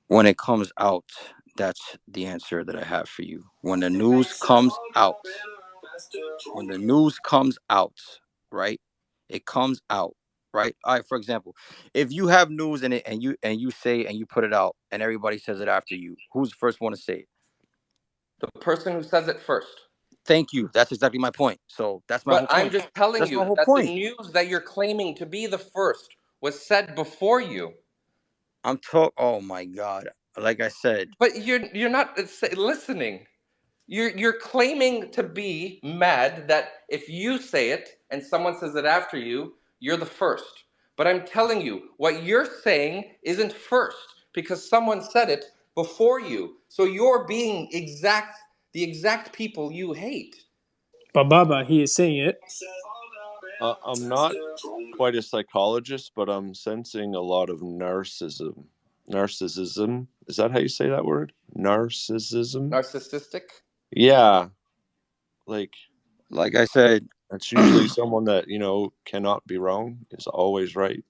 [SPEAKER 4] When it comes out, that's the answer that I have for you. When the news comes out, right? It comes out, right? All right. For example, if you have news in it and you say and you put it out and everybody says it after you, who's the first one to say it?
[SPEAKER 2] The person who says it first.
[SPEAKER 4] Thank you. That's exactly my point. So that's my
[SPEAKER 2] But
[SPEAKER 4] whole
[SPEAKER 2] I'm
[SPEAKER 4] point.
[SPEAKER 2] just telling
[SPEAKER 4] That's my
[SPEAKER 2] you
[SPEAKER 4] whole
[SPEAKER 2] that the
[SPEAKER 4] point.
[SPEAKER 2] news that you're claiming to be the first was said before you.
[SPEAKER 4] Oh my God. Like I said,
[SPEAKER 2] But you're not listening. You're claiming to be mad that if you say it and someone says it after you, you're the first. But I'm telling you, what you're saying isn't first because someone said it before you. So you're being the exact people you hate.
[SPEAKER 5] But Baba, he is saying it.
[SPEAKER 6] I'm not quite a psychologist, but I'm sensing a lot of narcissism. Narcissism. Is that how you say that word? Narcissism?
[SPEAKER 2] Narcissistic?
[SPEAKER 6] Yeah. Like
[SPEAKER 4] I said,
[SPEAKER 6] it's usually someone that, cannot be wrong, is always right.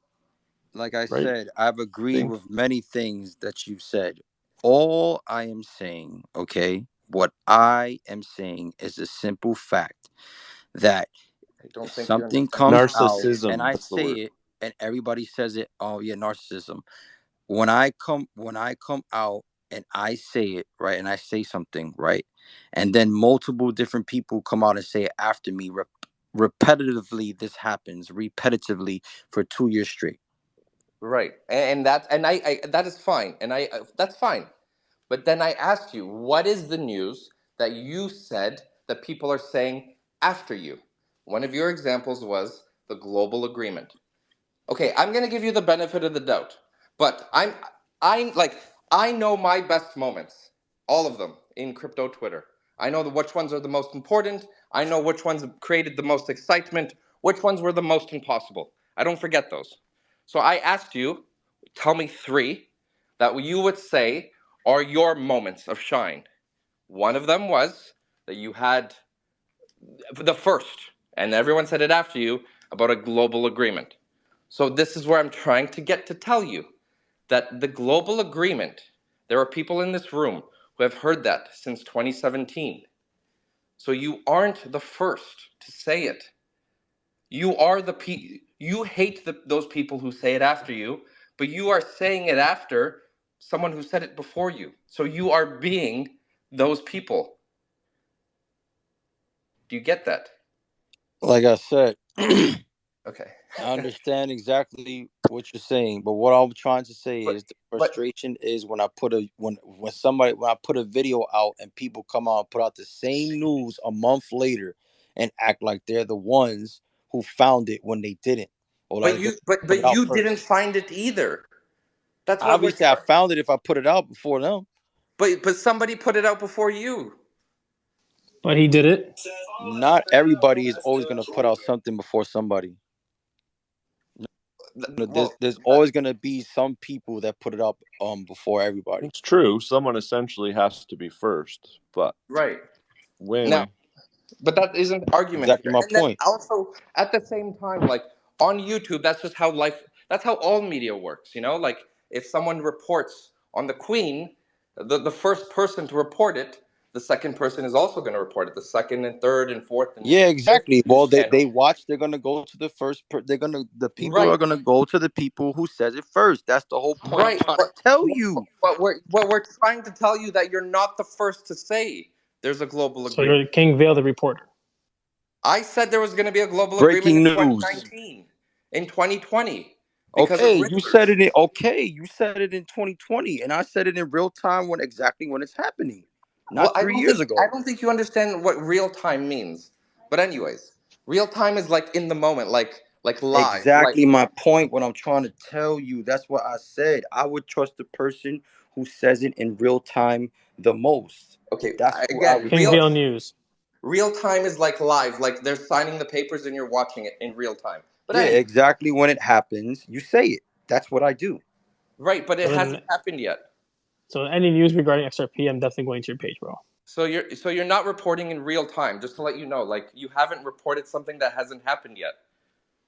[SPEAKER 4] like I
[SPEAKER 6] Right?
[SPEAKER 4] said, I've agreed with many things that you've said. All I am saying, okay, what I am saying is a simple fact that
[SPEAKER 2] I don't
[SPEAKER 4] if
[SPEAKER 2] think you
[SPEAKER 4] something
[SPEAKER 2] understand.
[SPEAKER 4] comes out
[SPEAKER 6] Narcissism,
[SPEAKER 4] and I
[SPEAKER 6] that's the
[SPEAKER 4] say
[SPEAKER 6] word.
[SPEAKER 4] it and everybody says it, oh yeah, narcissism. When I come out and I say it, right, and I say something, right, and then multiple different people come out and say it after me, repetitively, this happens repetitively for 2 years straight.
[SPEAKER 2] Right. And I that is fine. And that's fine. But then I asked you, what is the news that you said that people are saying after you? One of your examples was the global agreement. Okay, I'm going to give you the benefit of the doubt. But I know my best moments, all of them in crypto Twitter. I know which ones are the most important. I know which ones created the most excitement, which ones were the most impossible. I don't forget those. So I asked you, tell me 3 that you would say are your moments of shine. One of them was that you had the first, and everyone said it after you, about a global agreement. So this is where I'm trying to get to tell you that the global agreement, there are people in this room who have heard that since 2017. So you aren't the first to say it. You are you hate those people who say it after you, but you are saying it after someone who said it before you. So you are being those people. Do you get that?
[SPEAKER 4] Like I said,
[SPEAKER 2] Okay.
[SPEAKER 4] I understand exactly what you're saying, but what I'm trying to say
[SPEAKER 2] but
[SPEAKER 4] is the
[SPEAKER 2] but
[SPEAKER 4] frustration is when I put when I put a video out and people come out and put out the same news a month later and act like they're the ones who found it when they didn't, or
[SPEAKER 2] but
[SPEAKER 4] like they
[SPEAKER 2] you but
[SPEAKER 4] put it
[SPEAKER 2] but
[SPEAKER 4] out
[SPEAKER 2] you didn't
[SPEAKER 4] first.
[SPEAKER 2] find it either. That's what we're
[SPEAKER 4] Obviously, I
[SPEAKER 2] trying.
[SPEAKER 4] found it if I put it out before them.
[SPEAKER 2] But somebody put it out before you.
[SPEAKER 5] But he did it.
[SPEAKER 4] Not everybody is always gonna put out something before somebody.
[SPEAKER 2] Well,
[SPEAKER 4] There's always gonna be some people that put it up before everybody.
[SPEAKER 6] It's true. Someone essentially has to be first, but
[SPEAKER 2] right. Now,
[SPEAKER 6] when
[SPEAKER 2] but that isn't argument
[SPEAKER 4] Exactly
[SPEAKER 2] here.
[SPEAKER 4] my
[SPEAKER 2] And then
[SPEAKER 4] point.
[SPEAKER 2] also at the same time, like on YouTube, that's just how that's how all media works, Like if someone reports on the Queen, the first person to report it, the second person is also going to report it, the second and third and fourth and
[SPEAKER 4] Yeah,
[SPEAKER 2] fifth
[SPEAKER 4] exactly.
[SPEAKER 2] news
[SPEAKER 4] Well,
[SPEAKER 2] channel.
[SPEAKER 4] they watch. They're gonna go to the the people
[SPEAKER 2] Right,
[SPEAKER 4] are gonna go to the people who says it first. That's the whole point I'm
[SPEAKER 2] right.
[SPEAKER 4] trying to tell you.
[SPEAKER 2] But we're trying to tell you that you're not the first to say there's a global
[SPEAKER 5] So you're
[SPEAKER 2] agreement.
[SPEAKER 5] King Vale, the reporter.
[SPEAKER 2] I said there was going to be a global agreement
[SPEAKER 4] Breaking
[SPEAKER 2] in
[SPEAKER 4] news.
[SPEAKER 2] 2019, in 2020, because of
[SPEAKER 4] Okay,
[SPEAKER 2] whispers.
[SPEAKER 4] you said it in 2020, and I said it in real time exactly when it's happening,
[SPEAKER 2] Well,
[SPEAKER 4] not 3 years
[SPEAKER 2] I
[SPEAKER 4] ago.
[SPEAKER 2] don't think you understand what real time means. But anyways, real time is like in the moment, like live, like
[SPEAKER 4] Exactly my point. What I'm trying to tell you. That's what I said. I would trust the person who says it in real time the most.
[SPEAKER 2] okay.
[SPEAKER 4] That's who I
[SPEAKER 2] Again,
[SPEAKER 4] would
[SPEAKER 5] King Vale
[SPEAKER 4] trust.
[SPEAKER 5] News.
[SPEAKER 2] real time is like live, like they're signing the papers and you're watching it in real time. But
[SPEAKER 4] Yeah,
[SPEAKER 2] hey,
[SPEAKER 4] exactly. When it happens, you say it. That's what I do.
[SPEAKER 2] right, but
[SPEAKER 5] So
[SPEAKER 2] it
[SPEAKER 5] then,
[SPEAKER 2] hasn't happened yet.
[SPEAKER 5] so any news regarding XRP, I'm definitely going to your page, bro.
[SPEAKER 2] So you're not reporting in real time. Just to let you know, like you haven't reported something that hasn't happened yet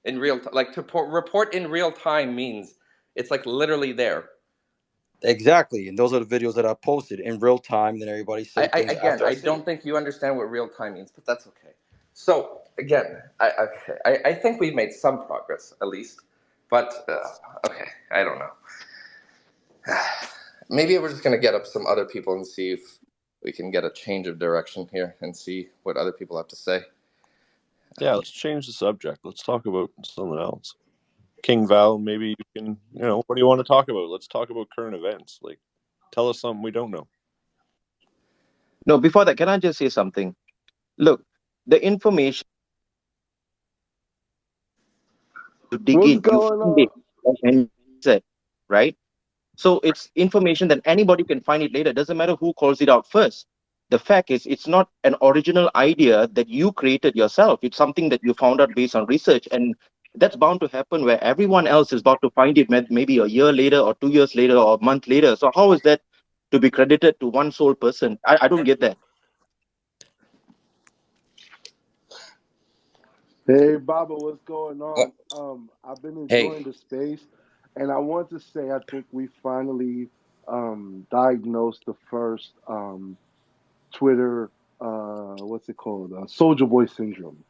[SPEAKER 2] in real time. Like to report in real time means it's like literally there.
[SPEAKER 4] Exactly. And those are the videos that I posted in real time. Then everybody say things
[SPEAKER 2] Again,
[SPEAKER 4] after I
[SPEAKER 2] I
[SPEAKER 4] say
[SPEAKER 2] don't
[SPEAKER 4] it.
[SPEAKER 2] think you understand what real time means, but that's okay. So again, I think we've made some progress at least, but okay, I don't know. Maybe we're just gonna get up some other people and see if we can get a change of direction here and see what other people have to say.
[SPEAKER 6] Yeah, let's change the subject. Let's talk about something else. King Val, maybe you can, what do you want to talk about? Let's talk about current events. Like, tell us something we don't know.
[SPEAKER 8] No, before that, can I just say something? Look, the information you dig
[SPEAKER 9] What's
[SPEAKER 8] in, you
[SPEAKER 9] going
[SPEAKER 8] find it,
[SPEAKER 9] on?
[SPEAKER 8] and said, right? So it's information that anybody can find it later. Doesn't matter who calls it out first. The fact is, it's not an original idea that you created yourself. It's something that you found out based on research. And that's bound to happen where everyone else is about to find it maybe a year later or 2 years later or a month later. So how is that to be credited to one sole person? I don't get that.
[SPEAKER 9] Hey, Baba, what's going
[SPEAKER 2] What?
[SPEAKER 9] on? I've been
[SPEAKER 2] Hey,
[SPEAKER 9] enjoying the space, and I want to say I think we finally diagnosed the first Twitter, what's it called? Soldier Boy syndrome.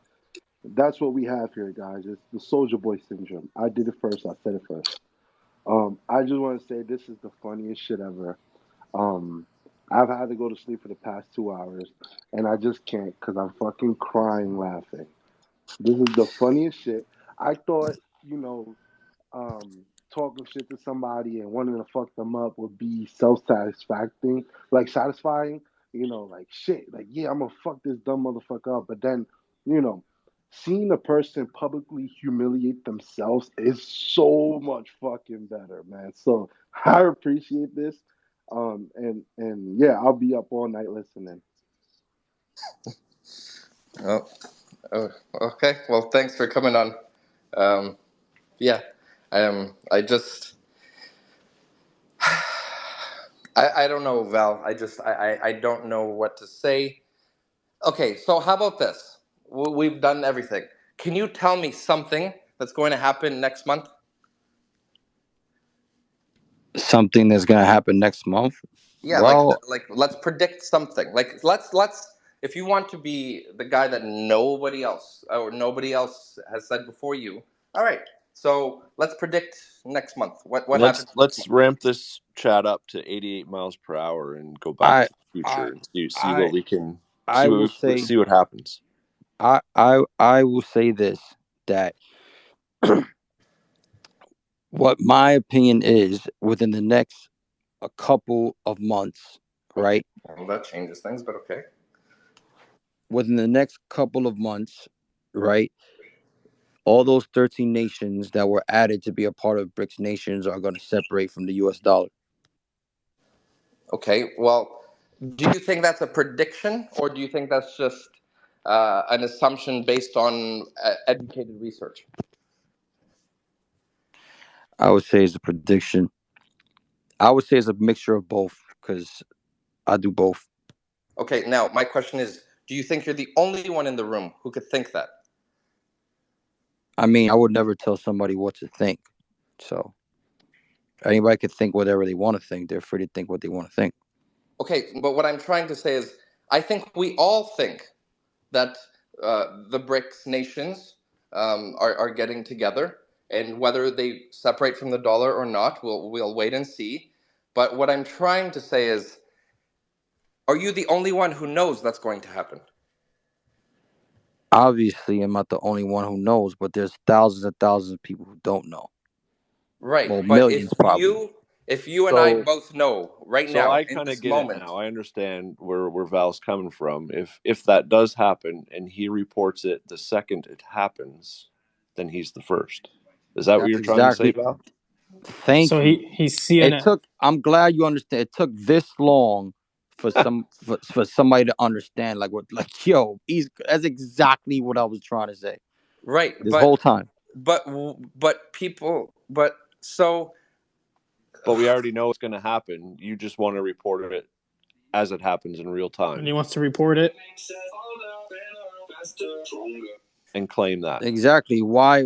[SPEAKER 9] That's what we have here, guys. It's the Soldier Boy syndrome. I did it first. I said it first. I just want to say this is the funniest shit ever. Um, I've had to go to sleep for the past 2 hours, and I just can't because I'm fucking crying laughing. This is the funniest shit. I thought, you know, talking shit to somebody and wanting to fuck them up would be self-satisfying, like satisfying, like shit, like yeah, I'm gonna fuck this dumb motherfucker up. But then, you know, seeing a person publicly humiliate themselves is so much fucking better, man. So I appreciate this. And yeah, I'll be up all night listening.
[SPEAKER 2] oh, oh, okay. Well, thanks for coming on. Yeah, I just. I don't know, Val. I don't know what to say. Okay, so how about this? We've done everything. Can you tell me something that's going to happen next month?
[SPEAKER 4] Something that's gonna happen next month.
[SPEAKER 2] Yeah,
[SPEAKER 4] Well,
[SPEAKER 2] like let's predict something. Like let's if you want to be the guy that nobody else or nobody else has said before you. All right. So let's predict next month. What
[SPEAKER 6] Let's
[SPEAKER 2] happens next
[SPEAKER 6] let's
[SPEAKER 2] month?
[SPEAKER 6] ramp this chat up to 88 miles per hour and go back
[SPEAKER 4] I
[SPEAKER 6] to the future
[SPEAKER 4] I
[SPEAKER 6] and see
[SPEAKER 4] I
[SPEAKER 6] what we can
[SPEAKER 4] I will say
[SPEAKER 6] see what happens.
[SPEAKER 4] I will say this, that what my opinion is, within the next a couple of months,
[SPEAKER 2] Okay.
[SPEAKER 4] right?
[SPEAKER 2] Well, that changes things, but okay.
[SPEAKER 4] Within the next couple of months, right? All those 13 nations that were added to be a part of BRICS nations are going to separate from the US dollar.
[SPEAKER 2] Okay. Well, do you think that's a prediction, or do you think that's just an assumption based on educated research?
[SPEAKER 4] I would say it's a prediction. I would say it's a mixture of both, because I do both.
[SPEAKER 2] Okay. Now, my question is, do you think you're the only one in the room who could think that?
[SPEAKER 4] I mean, I would never tell somebody what to think. So anybody could think whatever they want to think. They're free to think what they want to think.
[SPEAKER 2] Okay, but what I'm trying to say is, I think we all think that the BRICS nations are getting together, and whether they separate from the dollar or not, we'll wait and see. But what I'm trying to say is, are you the only one who knows that's going to happen?
[SPEAKER 4] Obviously, I'm not the only one who knows, but there's thousands and thousands of people who don't know.
[SPEAKER 2] Right,
[SPEAKER 4] Well,
[SPEAKER 2] but
[SPEAKER 4] millions probably.
[SPEAKER 2] if you and I
[SPEAKER 6] So
[SPEAKER 2] both know right
[SPEAKER 6] so
[SPEAKER 2] now
[SPEAKER 6] I
[SPEAKER 2] in
[SPEAKER 6] kind of
[SPEAKER 2] this
[SPEAKER 6] get it
[SPEAKER 2] moment.
[SPEAKER 6] now. I understand where Val's coming from. If that does happen and he reports it the second it happens, then he's the first. Is that what
[SPEAKER 4] That's
[SPEAKER 6] you're trying to say,
[SPEAKER 4] exactly.
[SPEAKER 6] Val?
[SPEAKER 4] Thank
[SPEAKER 5] So
[SPEAKER 4] you.
[SPEAKER 5] he's
[SPEAKER 4] It
[SPEAKER 5] CNN.
[SPEAKER 4] took. I'm glad you understand. It took this long for somebody to understand. Like what? Like yo, that's exactly what I was trying to say
[SPEAKER 2] Right,
[SPEAKER 4] this
[SPEAKER 2] but
[SPEAKER 4] whole time.
[SPEAKER 2] so
[SPEAKER 6] But we already know it's going to happen. You just want to report it as it happens in real time.
[SPEAKER 5] And he wants to report it.
[SPEAKER 6] And claim that.
[SPEAKER 4] Exactly. Why?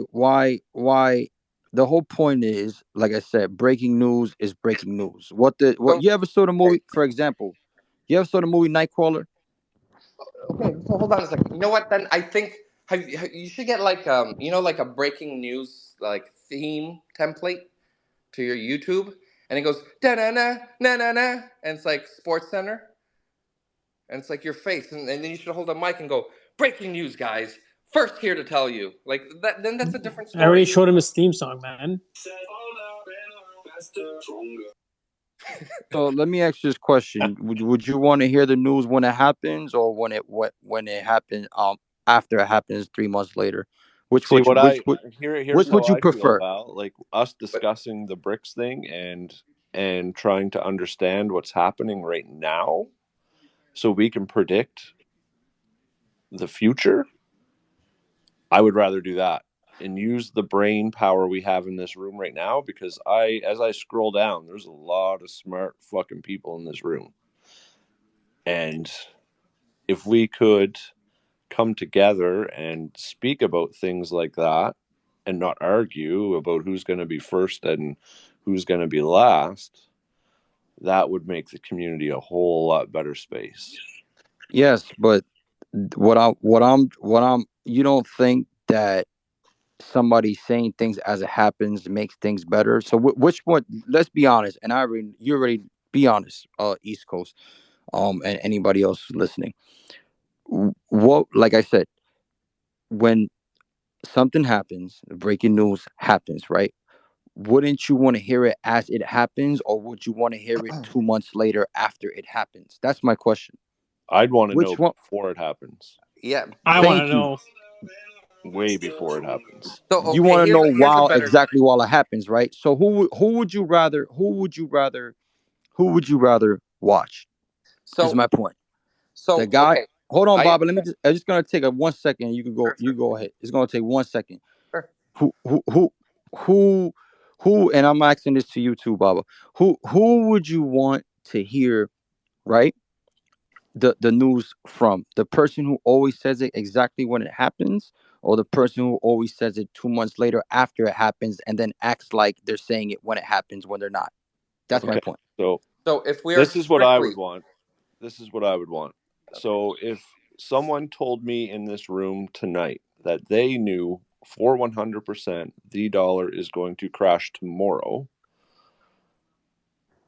[SPEAKER 4] The whole point is, like I said, breaking news is breaking news. What you ever saw the movie, for example, you ever saw the movie Nightcrawler?
[SPEAKER 2] Okay, so hold on a second. You know what? Then I think you should get like like a breaking news like theme template to your YouTube, and it goes da na na na na na, and it's like Sports Center, and it's like your face, and then you should hold a mic and go breaking news, guys. First here to tell you, like that. Then that's a different story.
[SPEAKER 5] I already showed him his theme song, man.
[SPEAKER 4] So let me ask you this question: Would you want to hear the news when it happens, or when it happens after it happens 3 months later? Which
[SPEAKER 6] See,
[SPEAKER 4] would you,
[SPEAKER 6] here's
[SPEAKER 4] which would
[SPEAKER 6] how
[SPEAKER 4] you
[SPEAKER 6] I feel,
[SPEAKER 4] prefer?
[SPEAKER 6] Val. Like us discussing the BRICS thing and trying to understand what's happening right now, so we can predict the future. I would rather do that and use the brain power we have in this room right now, because as I scroll down, there's a lot of smart fucking people in this room. And if we could come together and speak about things like that and not argue about who's going to be first and who's going to be last, that would make the community a whole lot better space.
[SPEAKER 4] Yes, but you don't think that somebody saying things as it happens makes things better? So which one? Let's be honest, and you already be honest, East Coast, and anybody else listening. What, like I said, when something happens, breaking news happens, right? Wouldn't you want to hear it as it happens, or would you want to hear it 2 months later after it happens? That's my question.
[SPEAKER 6] I'd want to
[SPEAKER 4] Which
[SPEAKER 6] know
[SPEAKER 4] one?
[SPEAKER 6] before it happens.
[SPEAKER 2] Yeah,
[SPEAKER 5] I want
[SPEAKER 4] Thank
[SPEAKER 5] to
[SPEAKER 4] you.
[SPEAKER 5] know.
[SPEAKER 6] Way before it happens.
[SPEAKER 2] So
[SPEAKER 4] You
[SPEAKER 2] okay,
[SPEAKER 4] want to know
[SPEAKER 2] here's a better.
[SPEAKER 4] exactly while it happens, right? So who would you rather watch? Is my point. The guy.
[SPEAKER 2] Okay,
[SPEAKER 4] Hold on,
[SPEAKER 2] I
[SPEAKER 4] Bob. I'm just gonna take a 1 second. You can go. You go ahead. It's gonna take 1 second.
[SPEAKER 2] Sure.
[SPEAKER 4] Who? And I'm asking this to you too, Baba. Who would you want to hear, right? The news from the person who always says it exactly when it happens, or the person who always says it 2 months later after it happens, and then acts like they're saying it when it happens when they're not. That's my point.
[SPEAKER 6] So
[SPEAKER 2] if we are
[SPEAKER 6] this is what I would
[SPEAKER 2] strictly-
[SPEAKER 6] want. This is what I would want. So if someone told me in this room tonight that they knew for 100% the dollar is going to crash tomorrow,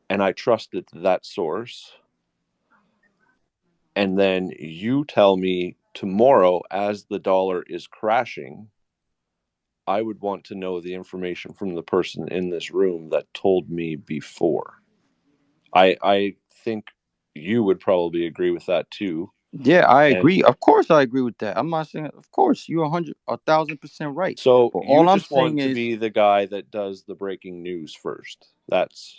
[SPEAKER 6] and I trusted that source, and then you tell me tomorrow as the dollar is crashing, I would want to know the information from the person in this room that told me before. I think you would probably agree with that too.
[SPEAKER 4] Yeah, I agree. Of course, I agree with that. I'm not saying. Of course, you're 1,000% right.
[SPEAKER 6] So
[SPEAKER 4] But
[SPEAKER 6] you
[SPEAKER 4] all I'm
[SPEAKER 6] just want
[SPEAKER 4] saying
[SPEAKER 6] to
[SPEAKER 4] is,
[SPEAKER 6] be the guy that does the breaking news first. That's